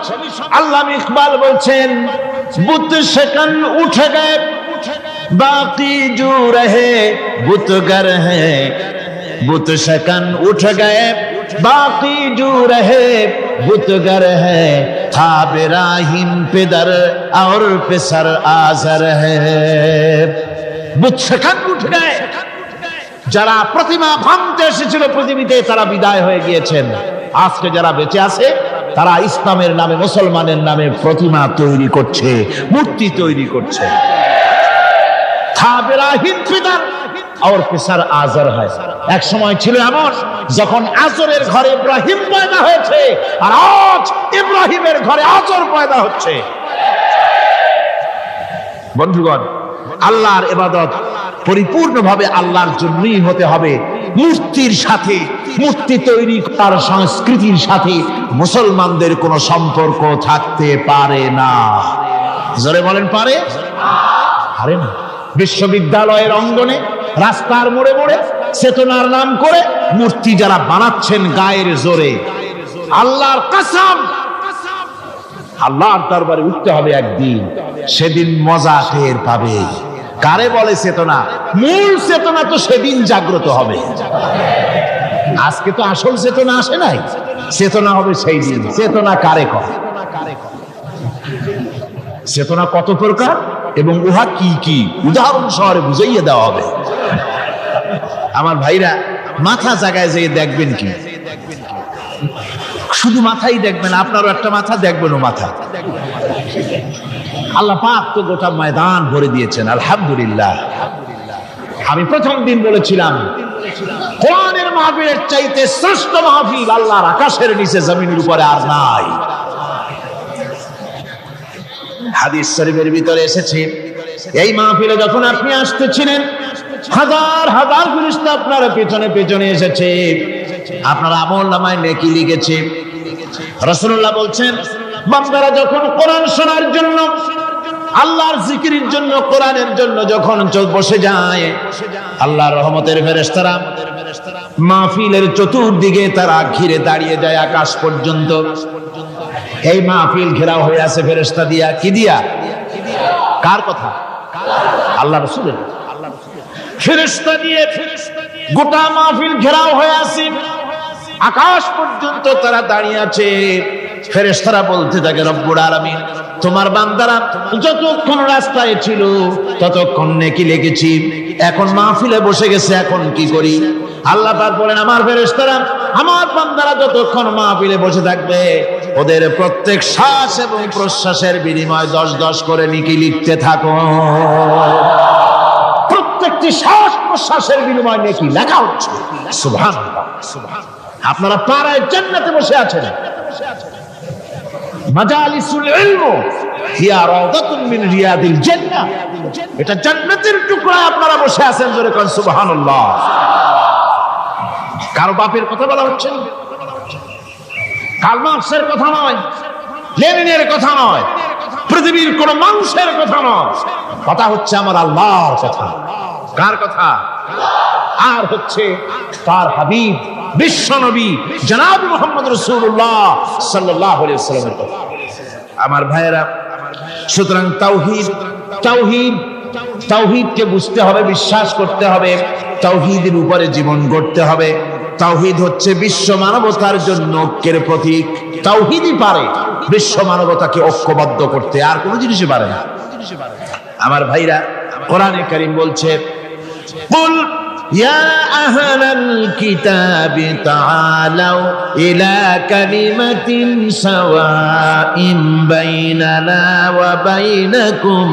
আল্লামা ইকবাল বলছেন, বুত সেকন উঠে গে বাকি জু রহে বুতগর হ্যাঁ, বুত সেকন উঠ গে বাকি জু রহে বুতगर है, था बिराहिम पिदर और पिसर आजर है। বুত সেকন উঠ গে, যারা প্রতিমা ভাঙতে এসেছিল পৃথিবীতে, তারা বিদায় হয়ে গিয়েছেন। আজকে যারা বেঁচে আছে, তারা ইসলামের নামে, মুসলমানের নামে প্রতিমা তৈরি করছে, মূর্তি তৈরি করছে। এক সময় ছিল এমন, যখন আজরের ঘরে ইব্রাহিম পয়দা হয়েছে, আর আজ ইব্রাহিমের ঘরে আজর পয়দা হচ্ছে। বন্ধুগণ, আল্লাহর ইবাদত পরিপূর্ণভাবে আল্লাহর জন্যই হতে হবে। মূর্তির সাথে, মূর্তি তৈরি করার সংস্কৃতির সাথে মুসলমানদের কোনো সম্পর্ক থাকতে পারে না। জোরে বলেন, পারে? পারে না। বিশ্ববিদ্যালয়ের অঙ্গনে, রাস্তার মোড়ে মোড়ে চেতনার নাম করে মূর্তি যারা বানাচ্ছেন গায়ের জোরে, আল্লাহর কসম, আল্লাহর দরবারে উঠতে হবে একদিন, সেদিন মজা টের পাবে। কারে বলে চেতনা? মূল চেতনা তো সেদিন জাগ্রত হবে। আজকে তো আসল চেতনা আসে নাই, চেতনা হবে সেই দিন। চেতনা কারে কয়? চেতনা কত প্রকার এবং উহা কি কি উদাহরণ শহরে বুঝাইয়ে দেওয়া হবে। আমার ভাইরা, মাথা জায়গায় যেয়ে দেখবেন কি, শুধু মাথাই দেখবেন, আপনারও একটা মাথা, দেখবেনও মাথা। আল্লাহ পাক তো গোটা ময়দান ভরে দিয়েছেন, আলহামদুলিল্লাহ। আমি প্রথম দিন বলেছিলাম কোরআনের মাহফিলের চাইতে শ্রেষ্ঠ মাহফিল আল্লাহর আকাশের নিচে জমিনের উপরে আর নাই। হাদিস শরীফের ভিতরে এসেছে, এই মাহফিলে যখন আপনি আসতেছিলেন হাজার হাজার ফেরেশতা আপনার পেছনে পেছনে এসেছে, আপনার আমলনামায় নেকি লিখেছে। রাসূলুল্লাহ বলছেন, বান্দারা যখন কোরআন শোনার জন্য, আল্লাহর জিকিরের জন্য, কোরআনের জন্য যখন বসে যায়, আল্লাহর রহমতের ফেরেশতারা মাহফিলের চতুর্দিকে তারা ঘিরে দাঁড়িয়ে যায় আকাশ পর্যন্ত। এই মাহফিল ঘেরাও হয়ে আছে ফেরেশতা দিয়া। কি দিয়া? কার কথা? আল্লাহ রাসূলের। ফেরেশতা দিয়ে গোটা মাহফিল ঘেরাও হয়ে আছে, আকাশ পর্যন্ত তারা দাঁড়িয়ে আছে। ফেরেশতারা বলতে থাকে, রব্বুল আলামিন, তোমার বান্দারা যতক্ষণ রাস্তায় ছিল ততক্ষণ নেকি লিখেছি, এখন মাহফিলে বসে গেছে, এখন কি করি? আল্লাহ পাক বলেন, আমার ফেরেশতারা, আমার বান্দারা যতক্ষণ মাহফিলে বসে থাকবে ওদের প্রত্যেক শ্বাস এবং প্রশ্বাসের বিনিময়ে 10-10 করে নেকি লিখতে থাকো। প্রত্যেকটি শ্বাস প্রশ্বাসের বিনিময়ে নেকি লেখা হচ্ছে। সুবহানাল্লাহ। আপনারা পাড়ায় জান্নাতে বসে আছেন। মাজালিসুল ইলম হিয়া রাওদাতুন মিন রিয়াদিল জান্নাহ, এটা জান্নাতের টুকরায় আপনারা বসে আছেন। জোরে কোন সুবহানাল্লাহ। কারো বাপের কথা বলা হচ্ছে না, কার্ল মার্কসের কথা নয়, লেনিনের কথা নয়, পৃথিবীর কোন মানুষের কথা নয়, কথা হচ্ছে আমার আল্লাহর কথা। কার কথা? আর হচ্ছে তার হাবিব বিশ্ব নবী জনাব মুহাম্মদ রাসূলুল্লাহ সাল্লাল্লাহু আলাইহি ওয়াসাল্লামের কথা। আমার ভাইয়েরা, সুতরাং তাওহীদকে বুঝতে হবে, বিশ্বাস করতে হবে, তাওহীদের উপরে জীবন গড়তে হবে। তাওহীদ হচ্ছে বিশ্ব মানবতার জন্য ঐক্যের প্রতীক। তাওহীদই পারে বিশ্ব মানবতাকে ঐক্যবদ্ধ করতে, আর কোনো জিনিসই পারে না। আমার ভাইরা, কোরআনে কারীম বলছে, কুল ইয়া আহলাল কিতাবি তাআলাউ ইলা কালিমাতিন সাওয়াইন বাইনানা ওয়া বাইনাকুম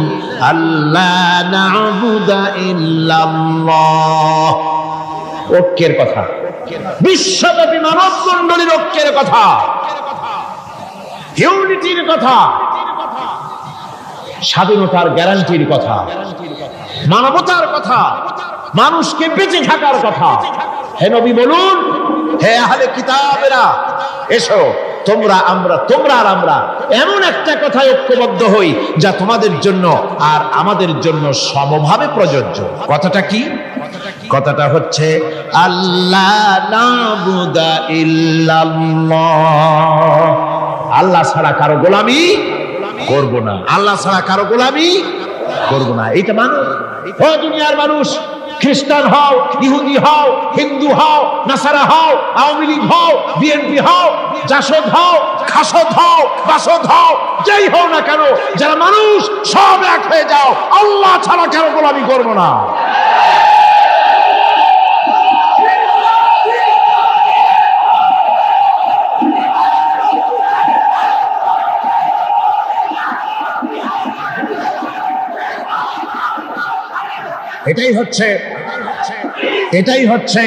আল্লা না'বুদা ইল্লাল্লাহ। ঐক্যের কথা, বিশ্বব্যাপী মানব মণ্ডলীর ঐক্যের কথা, ইউনিটির কথা, স্বাধীনতার গ্যারান্টির কথা, মানবতার কথা, মানুষকে বেঁচে থাকার কথা। হে নবী বলুন, হে আহলে কিতাবেরা, এসো তোমরা আর আমরা এমন একটা কথায় ঐক্যবদ্ধ হই যা তোমাদের জন্য আর আমাদের জন্য সমভাবে প্রযোজ্য। কথাটা কি? কথাটা হচ্ছে আল্লাহ না'বুদা ইল্লাল্লাহ। আল্লাহ ছাড়া কারো গোলামি করব না, আল্লাহ ছাড়া কারো গোলামি করব না। এইটা মানো। ও দুনিয়ার মানুষ, খ্রিস্টান হও, ইহুদি হও, হিন্দু হও, নাসারা হও, আওয়ামী লীগ হও, বিএনপি হও, জাসদ হও, খাসদ হও, বাসদ হও, যেই হও না কেন, যারা মানুষ সব এক হয়ে যাও, আল্লাহ ছাড়া কারো গোলামি করব না। এটাই হচ্ছে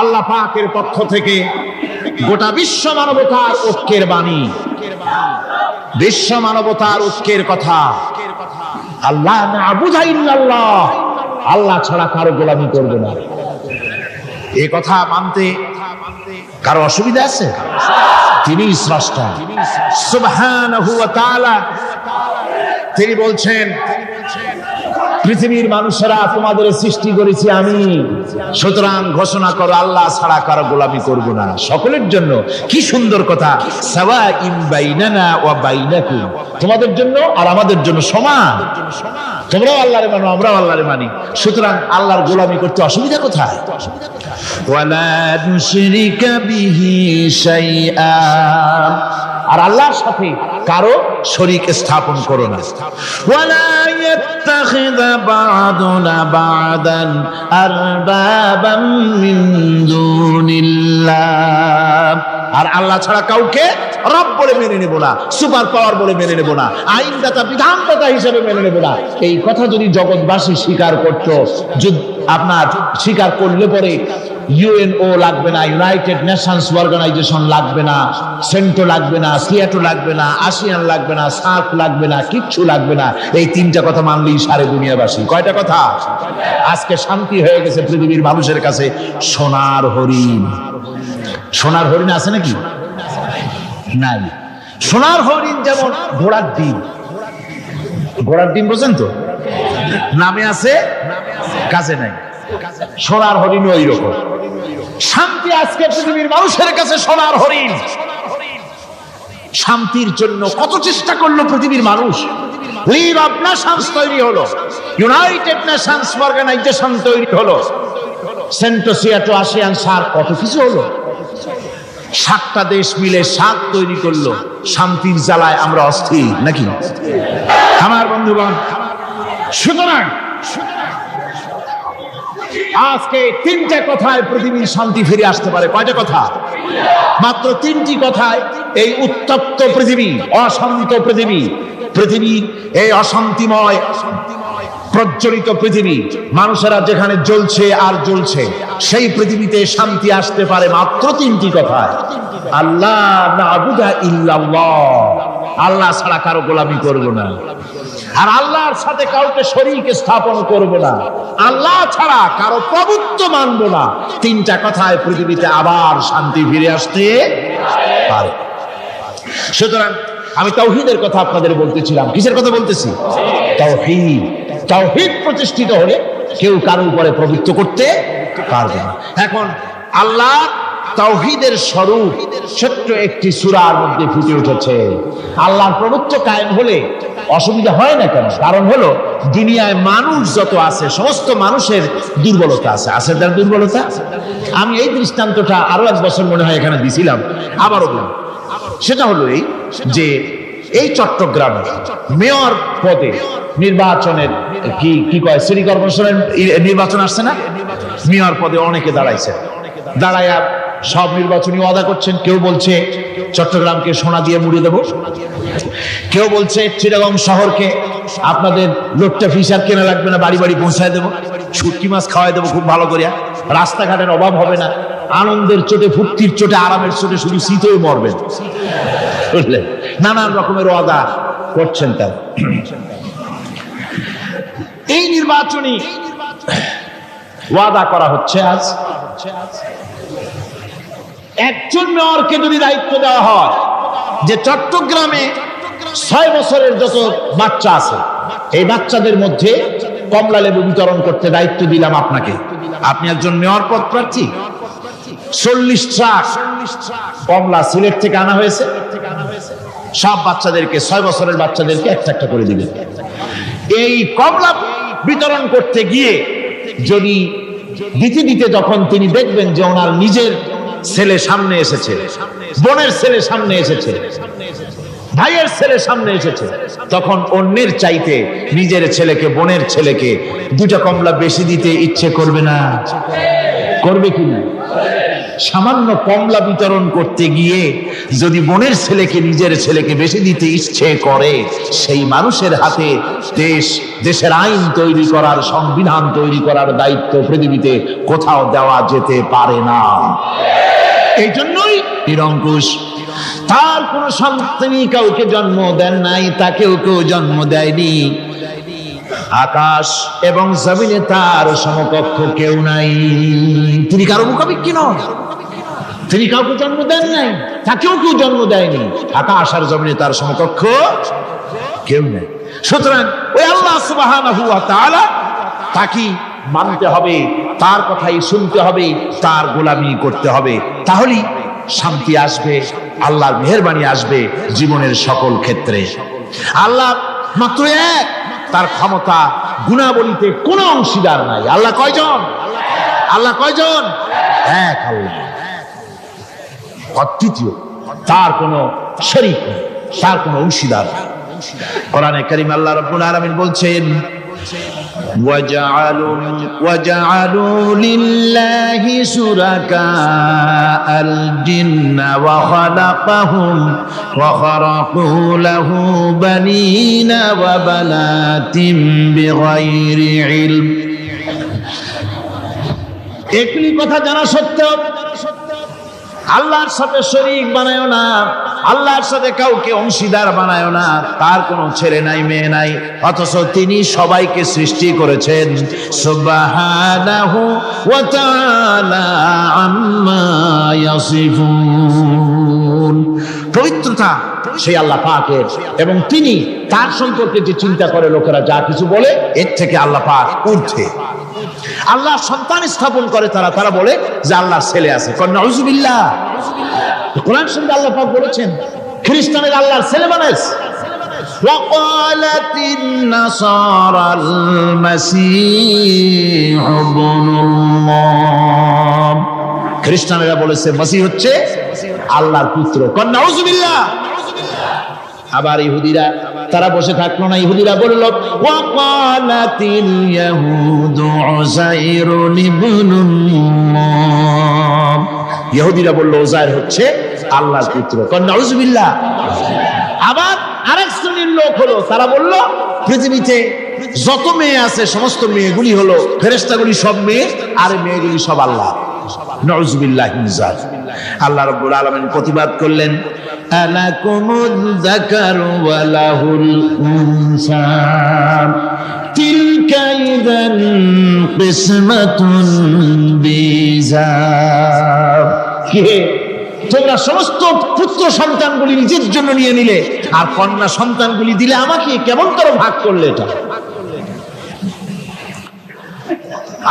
আল্লাহ পাকের পক্ষ থেকে গোটা বিশ্ব মানবতার ঐক্যের বাণী, বিশ্ব মানবতার ঐক্যের কথা। আল্লাহ না'বুদা ইল্লাল্লাহ, আল্লাহ ছাড়া কারো গোলামি করব না। এই কথা মানতে কারো অসুবিধা আছে? তিনি স্রষ্টা সুবহানাহু ওয়া তাআলা। তিনি বলছেন, পৃথিবীর মানুষেরা তোমাদের সৃষ্টি করেছি আমি, সুতরাং ঘোষণা করো আল্লাহ ছাড়া কারো গোলামি করব না, সকলের জন্য। কি সুন্দর কথা, সাওয়াইন বাইনানা ওয়া বাইনাকুম, তোমাদের জন্য আর আমাদের জন্য সমান। তোমরাও আল্লাহরে মানো, আমরাও আল্লাহরে মানি, সুতরাং আল্লাহর গোলামি করতে অসুবিধা কোথায়? ওয়ালা নুশরিকা বিহি শাইআ, আর আল্লাহর সাথে কারো শরীক স্থাপন করো না। ওয়ালা ইয়াত্তাখিযা বা'দুনা বা'দান আরবাবাম মিন দুনিল্লাহ, আর আল্লাহ ছাড়া কাউকে রব বলে মেনে নেব না, সুপার পাওয়ার বলে মেনে নেব না, আইনদাতা বিধানদাতা হিসেবে মেনে নেব না। এই কথা যদি জগৎবাসী স্বীকার করত, আপনার স্বীকার করলে পরে ইউএনও লাগবে না, ইউনাইটেড নেশনস অর্গানাইজেশন লাগবে না, সেন্টো লাগবে না, সিয়াটো লাগবে না, আসিয়ান লাগবে না, সার্ক লাগবে না, কিচ্ছু লাগবে না। এই তিনটা কথা মানলেই সারে দুনিয়াবাসী। কয়টা কথা? আজকে শান্তি হয়ে গেছে পৃথিবীর মানুষের কাছে। সোনার হরিণ, সোনার হরিণ আছে নাকি? নাই। সোনার হরিণ যেমন ঘোড়ার ডিম, ঘোড়ার ডিম বোঝেন তো, নামে আছে কাজে নাই। সোনার হরিণ ওই রকম শান্তি আজকে পৃথিবীর মানুষের কাছে সোনার হরিণ। শান্তির জন্য কত চেষ্টা করলো পৃথিবীর মানুষ, লিগ অফ নেশনস তৈরি হলো, ইউনাইটেড নেশনস অর্গানাইজেশন তৈরি হলো, সেন্টো সিয়াটো আসিয়ান সার্ক, কত কিছু হলো। 7টা দেশ মিলে সার্ক তৈরি করলো। শান্তির জ্বালায় আমরা অস্থির নাকি আমার বন্ধুগণ? সুতরাং আজকে 3টে কথায় পৃথিবীর শান্তি ফিরে আসতে পারে। কয়টা কথা? মাত্র 3টি কথায় এই উত্তপ্ত পৃথিবী, অশান্ত পৃথিবী, পৃথিবীর এই অশান্তিময় প্রজ্বলিত পৃথিবী, মানুষেরা যেখানে জ্বলছে আর জ্বলছে, সেই পৃথিবীতে শান্তি আসতে পারে মাত্র 3টি কথায়। আল্লাহ না'বুদা ইল্লাল্লাহ, আল্লাহ ছাড়া কারো গোলামি করব না, আর আল্লাহর সাথে কাউকে শরীক স্থাপন করব না, আল্লাহ ছাড়া কারো প্রভুত্ব মানব না। 3টা কথায় পৃথিবীতে আবার শান্তি ফিরে আসতে পারে। সুতরাং আমি তাওহীদের কথা আপনাদের বলতেছিলাম। কিসের কথা বলতেছি? তাওহীদ। তাওহীদ প্রতিষ্ঠিত হলে কেউ কারো উপরে প্রভুত্ব করতে পারবে না। এখন আল্লাহ তাওহীদের স্বরূপ ছোট্ট একটি সূরার মধ্যে ফুটে উঠেছে। আল্লাহর প্রভুত্ব কায়েম হলে অসুবিধা হয় না কেন? কারণ হলো দুনিয়ায় মানুষ যত আছে, সমস্ত মানুষের দুর্বলতা আছে। আছে তার দুর্বলতা। আমি এই দৃষ্টান্তটা আরো 1 বছর মনে হয় এখানে দিছিলাম, আবারও বলি। সেটা হলো এই যে এই চট্টগ্রামে মেয়র পদে নির্বাচনের কি কয়, সিটি কর্পোরেশনের নির্বাচন আসছে না? মেয়র পদে অনেকে দাঁড়াইছে, দাঁড়ায়া সব নির্বাচনী ওয়াদা করছেন। কেউ বলছে চট্টগ্রামকে সোনা দিয়ে মুড়ে দেব, কেউ বলছে চিটাগং শহরকে আপনাদের লোট্টা ফিশার কেনা লাগবে না, বাড়ি বাড়ি পৌঁছায় দেবো, শুটকি মাছ খাওয়াই দেবো খুব ভালো করিয়া, রাস্তাঘাটের অভাব হবে না, আনন্দের চোটে, ফুর্তির চোটে, আরামের চোটে শুধু শীতেও মরবেন। বুঝলেন? নানান রকমের ওয়াদা করছেন তারা। এই নির্বাচনী ওয়াদা করা হচ্ছে। আজ একজন মেয়রকে যদি দায়িত্ব দেওয়া হয় যে চট্টগ্রামে 6 বছরের যত বাচ্চা আছে, এই বাচ্চাদের মধ্যে কমলা লেবু বিতরণ করতে দায়িত্ব দিলাম আপনাকে, আপনি একজন মেয়র পদ প্রার্থী, 40 ট্রাক কমলা সিলেট থেকে আনা হয়েছে, সব বাচ্চাদেরকে, 6 বছরের বাচ্চাদেরকে একটা একটা করে দিবেন। এই কমলা বিতরণ করতে গিয়ে যদি দিতে যখন তিনি দেখবেন যে ওনার নিজের ছেলে সামনে এসেছে, বোনের ছেলে সামনে এসেছে, ভাইয়ের ছেলে সামনে এসেছে, তখন অন্যের চাইতে নিজের ছেলেকে, বোনের ছেলেকে 2টা কমলা বেশি দিতে ইচ্ছে করবে না? করবে কিনা? সামান্য কমলা বিতরণ করতে গিয়ে যদি বোনের ছেলেকে, নিজের ছেলেকে বেশি দিতে ইচ্ছে করে, সেই মানুষের হাতে দেশের আইন তৈরি করার, সংবিধান তৈরি করার দায়িত্ব পৃথিবীতে কোথাও দেওয়া যেতে পারে না। এই জন্যই নিরঙ্কুশ, তার কোন সন্তান কাউকে জন্ম দেন নাই, তাকেও কেউ জন্ম দেয়নি। আকাশ এবং জমিনে তার সমকক্ষ কেউ নাই। তিনি কারো মুখাপেক্ষী নন, তিনি কাউকে জন্ম দেন নাই, তাকেও কেউ জন্ম দেয়নি। আকাশ আর জমিনে তার সমকক্ষ কেউ নেই। সুতরাং ওই আল্লাহ সুবহানাহু ওয়া তাআলা, তাকে মানতে হবে, তার কথাই শুনতে হবে, তার গোলামি করতে হবে। তাহলেই শান্তি আসবে, আল্লাহর মেহেরবানি আসবে জীবনের সকল ক্ষেত্রে। আল্লাহ মাত্র এক, তার ক্ষমতা গুণাবলীতে কোনো অংশীদার নাই। আল্লাহ কয়জন? আল্লাহ কয়জন? এক আল্লাহ, অদ্বিতীয়, তার কোনো শরীক নেই, তার কোনো অংশীদার নেই। কোরআনে কারীম আল্লাহ রাব্বুল আলামিন বলছেন, وجعلوا لله شركاء الجن وخلقهم وخرقوا له بنين وبنات بغير علم একই কথা জানা সত্ত্বেও আল্লাহর সাথে শরীক বানায়ো না, আল্লাহর সাথে কাউকে অংশীদার বানায়ো না। তার কোনো ছেলে নাই, মেয়ে নাই, অথচ তিনি সবাইকে সৃষ্টি করেছেন। সুবহানাহু ওয়া তাআলা আম্মা ইয়াসিফুন। পবিত্রতা সেই আল্লাহ পাকের, এবং তিনি তার সম্পর্কে যে চিন্তা করে লোকেরা যা কিছু বলে, এর থেকে আল্লাহ পাক ঊর্ধ্বে। আল্লাহ সন্তান স্থাপন করে তারা বলে যে আল্লাহর ছেলে আছে। নাউযুবিল্লাহ। কোরআন শরীফে আল্লাহ পাক বলেছেন খ্রিস্টানের আল্লাহর ছেলে বানাইছে। ওয়াকালাতিন নাসারাল মাসীহ ইবনুল্লাহ। খ্রিস্টানেরা বলেছে মসিহ হচ্ছে আল্লাহর পুত্র। নাউযুবিল্লাহ। আবার ইহুদিরা তারা বসে থাকলো না, ইহুদিরা বলল ওয়াকালাতিল ইয়াহুদু উযাইরুন ইবনুল্লাহ। ইহুদিরা বলল উযাইর হচ্ছে আল্লাহর পুত্র। নাউযুবিল্লাহ। আবার আরেক শ্রেণীর লোক হলো, তারা বলল পৃথিবীতে যত মেয়ে আছে সমস্ত মেয়েগুলি হলো ফেরেশতাগুলি, সব মেয়ে, আর মেয়েগুলি সব আল্লাহ। নাউযুবিল্লাহ মিন যালিক। আল্লাহ রাব্বুল আলামিন প্রতিবাদ করলেন আলাকুমুয যাকারু ওয়া লাহুল উনসা তিলকা ইযান কিসমাতুন বিজা। কে তোমরা সমস্ত পুত্র সন্তানগুলি নিজের জন্য নিয়ে নিলে, আর কন্যা সন্তানগুলি দিলে আমাকে, কেমন করে ভাগ করলে এটা?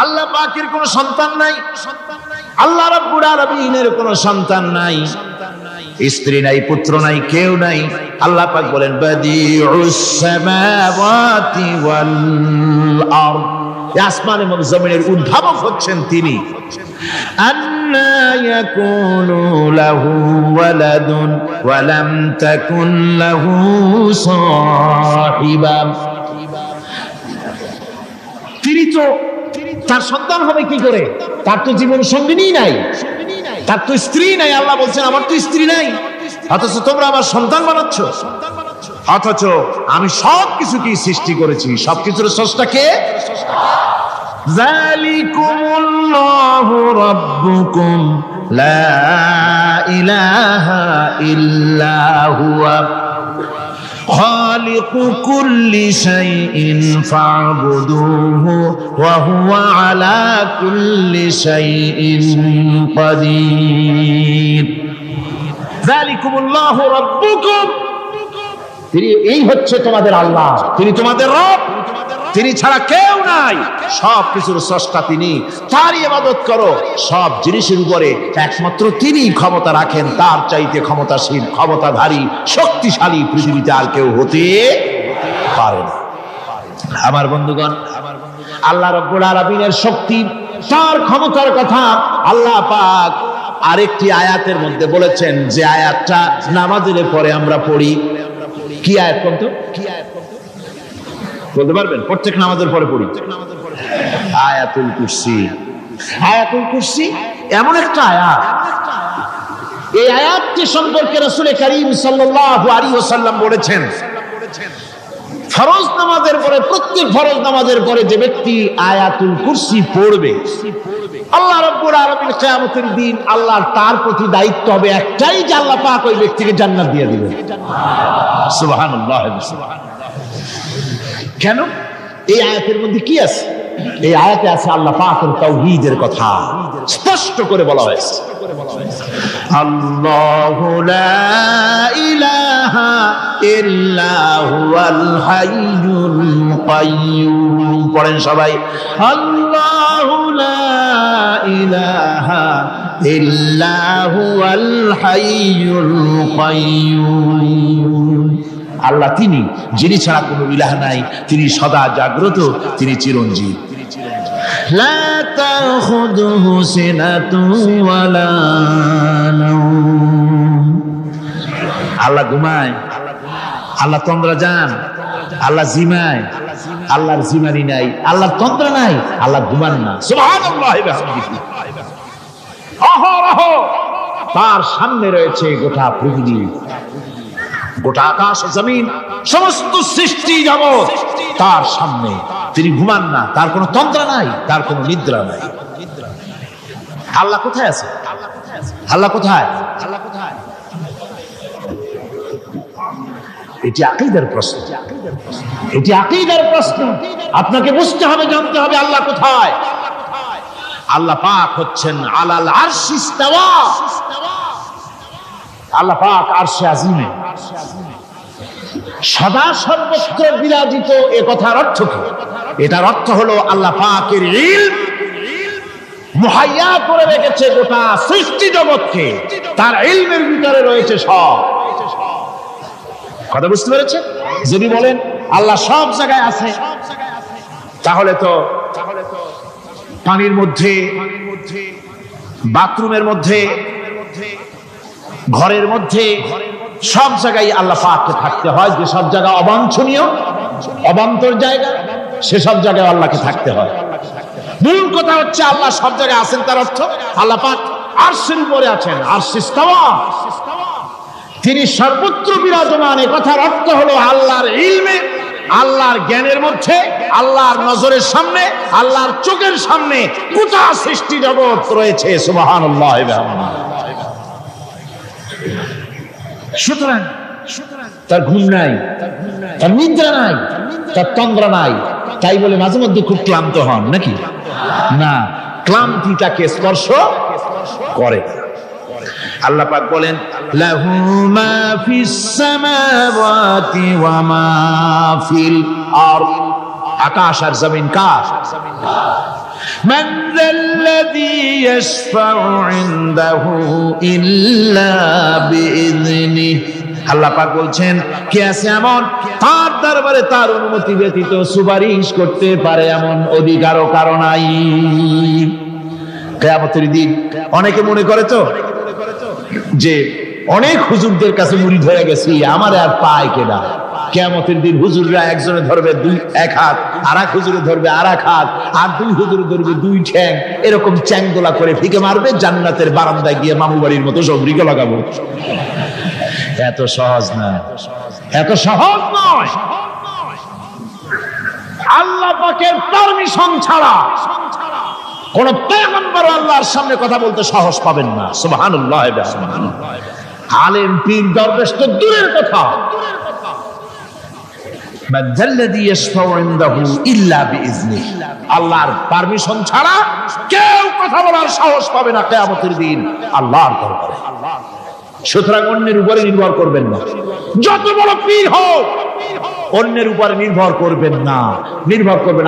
আল্লাহ পাকের কোনো সন্তান নাই, আল্লাহ রাব্বুল আলামিনের কোনো সন্তান নাই, স্ত্রী নাই, পুত্র নাই, কেউ নাই। আল্লাহ পাক বলেন বাদিউস সামাওয়াতি ওয়াল আরদ। আসমান এবং জমিনের উদ্ভাবক হচ্ছেন তিনি। আন্না ইয়াকুনু লাহু ওয়ালাদুন ওয়া লাম তাকুন লাহু সাহিবা। তিনি তো, তার সন্তান হবে কি করে? তার তো জীবন সঙ্গিনী নাই, তার তো স্ত্রী নাই। আল্লাহ বলছেন আমার তো স্ত্রী নাই, অথচ তোমরা আমার সন্তান বানাচ্ছ। অথচ আমি সবকিছুকে সৃষ্টি করেছি। সবকিছুর স্রষ্টা কে? যালিকুমুল্লাহু রাব্বুকুম লা ইলাহা ইল্লা হুয়া খালিকু কুল্লি শাইইন ফা'বুদুহু ওয়া হুয়া আলা কুল্লি শাইইন কাদির। যালিকুমুল্লাহু রাব্বুকুম। তিনি, এই হচ্ছে তোমাদের আল্লাহ, তিনি তোমাদের রব, তিনি ছাড়া কেউ নাই। সব কিছুর স্রষ্টা তিনি, তারই ইবাদত করো। সব জিনিসের উপরে একমাত্র তিনি ক্ষমতা রাখেন, তার চাইতে ক্ষমতাশীল, ক্ষমতাধারী, শক্তিশালী পৃথিবীতে আর কেউ হতে পারে না। আমার বন্ধুগণ, আল্লাহ রাব্বুল আলামিনের শক্তি, তার ক্ষমতার কথা আল্লাহ পাক আরেকটি আয়াতের মধ্যে বলেছেন, যে আয়াতটা নামাজের পরে আমরা পড়ি। কি আয়াত কোন তো? বলতে পারবেন? প্রত্যেক নামাজের পরে পড়ি আয়াতুল কুরসি। আয়াতুল কুরসি এমন একটা আয়াত, এই আয়াতটি সম্পর্কে রাসূল কারীম সাল্লাল্লাহু আলাইহি ওয়াসাল্লাম বলেছেন, ফরজ নামাজের পরে, প্রত্যেক ফরজ নামাজের পরে যে ব্যক্তি আয়াতুল কুরসি পড়বে, আল্লাহ রাব্বুল আলামিন কিয়ামতের দিন আল্লাহর তার প্রতি দায়িত্ব হবে একটাই, যে আল্লাহ পাক ওই ব্যক্তিকে জান্নাত দিয়ে দিবেন। সুবহানাল্লাহ। কেন? এই আয়াতের মধ্যে কি আছে? এই আয়াতে আছে আল্লাহ পাকের তাওহীদের কথা স্পষ্ট করে বলা হয়েছে। আল্লাহু লা ইলাহা ইল্লা হুয়াল হাইয়ুল কাইয়্যুম। পড়েন সবাই, আল্লাহু লা ইলাহা ইল্লা হুয়াল হাইয়ুল কাইয়্যুম। আল্লাহ তিনি, যিনি ছাড়া কোনো ইলাহ নাই, তিনি সদা জাগ্রত, তিনি চিরঞ্জীব। লা তাখুযুহু সিনাতুন ওয়ালা নাওম। আল্লাহ ঘুমায়, আল্লাহ তন্দ্রা যান, আল্লাহ জিমায়, আল্লাহর জিমানি নাই, আল্লাহর তন্ত্র নাই, আল্লাহ ঘুমান না। সুবহানাল্লাহ ওয়া বিহামদিহি। অহরহ তার সামনে রয়েছে গোটা পৃথিবী, গোটা আকাশ জমিন, সমস্ত সৃষ্টি জগৎ তার সামনে। তিনি ঘুমান না, তার কোনো তন্ত্র নাই, তার কোনো নিদ্রা নাই। আল্লাহ কোথায় আছে? আল্লাহ কোথায়? এটি আকীদার প্রশ্ন, এটি আকীদার প্রশ্ন। আপনাকে বুঝতে হবে, জানতে হবে আল্লাহ কোথায়। আল্লাহ পাক হচ্ছেন আলাল আরশি ইস্তাওয়া। আল্লাহ পাক আরশে আজিমে সদা সর্বত্র বিরাজিত। এ কথার অর্থ কি? এটার অর্থ হলো আল্লাহ পাকের ইলম মুহাইয়া করে রেখেছে গোটা সৃষ্টি জগৎকে, তার ইলমের ভিতরে রয়েছে সব। কথা বুঝতে পেরেছে? যদি বলেন আল্লাহ সব জায়গায় আছে, তাহলে তো পানির মধ্যে, বাথরুমের মধ্যে, ঘরের মধ্যে, সব জায়গায় আল্লাহ পাককে থাকতে হয়। যে সব জায়গা অবাঞ্ছনীয়, অবান্তর জায়গা, সেসব জায়গায় আল্লাহকে থাকতে হয়। মূল কথা হচ্ছে আল্লাহ সব জায়গায় আছেন, তার অর্থ আল্লাহ পাক আরশের উপরে আছেন। আরশ ইস্তাওয়া, তিনি সর্বত্র বিরাজমান। এ কথার অর্থ হলো আল্লাহর ইলমে, আল্লাহর জ্ঞানের মধ্যে, আল্লাহর নজরের সামনে, আল্লাহর চোখের সামনে গোটা সৃষ্টি জগৎ রয়েছে। সুবহানাল্লাহ ওয়া বিহামদিহি। সুতরাং তার ঘুম নাই, তার নিদ্রা নাই, তার তন্দ্রা নাই। তাই বলে মাঝে মধ্যে খুব ক্লান্ত হন নাকি? না, ক্লান্তি তাকে স্পর্শ করে। আল্লাহ পাক বলেন লাহু মা ফিস সামাওয়াতি ওয়া মা ফিল আরদ। আকাশ আর জমিন কার? মান যাল্লাযী ইয়াশফাউ ইনদাহু ইল্লা বিইযনিহি। আল্লাহ পাক বলছেন, কে আছে এমন তার দরবারে তার অনুমতি ব্যতীত সুপারিশ করতে পারে এমন অধিকারও কারো নাই। কিয়ামতের দিন অনেকে মনে করে তো যে অনেক হুজুরদের কাছে মুড়ি ধরে গেছি, আমার আর পায় কেনা। কিয়ামতের দিন হুজুররা একজনে ধরবে এক হাত, আর এক হুজুরে ধরবে আর এক হাত, আর দুই হুজুরে ধরবে দুই ঠ্যাং, এরকম চ্যাংদোলা করে ফিকে মারবে। জান্নাতের বারান্দায় গিয়ে মামু বাড়ির মতো সব রিকে লাগাবো। এত সহজ না, এত সহজ নয়। আল্লাহ পাকের পারমিশন ছাড়া কোন পয়গম্বর আল্লাহর সামনে কথা বলতে সাহস পাবেন না। সুবহানাল্লাহ। আলেম পীর দরবেশ তো দূরের কথা, আল্লাহর পারমিশন ছাড়া কেউ কথা বলার সাহস পাবে না কিয়ামতের দিন আল্লাহর দরবারে। সুতরাং অন্যের উপরে নির্ভর করবেন না। যত বড় পীর হোক, অন্যের উপরে নির্ভর করবেন না, নির্ভর করবেন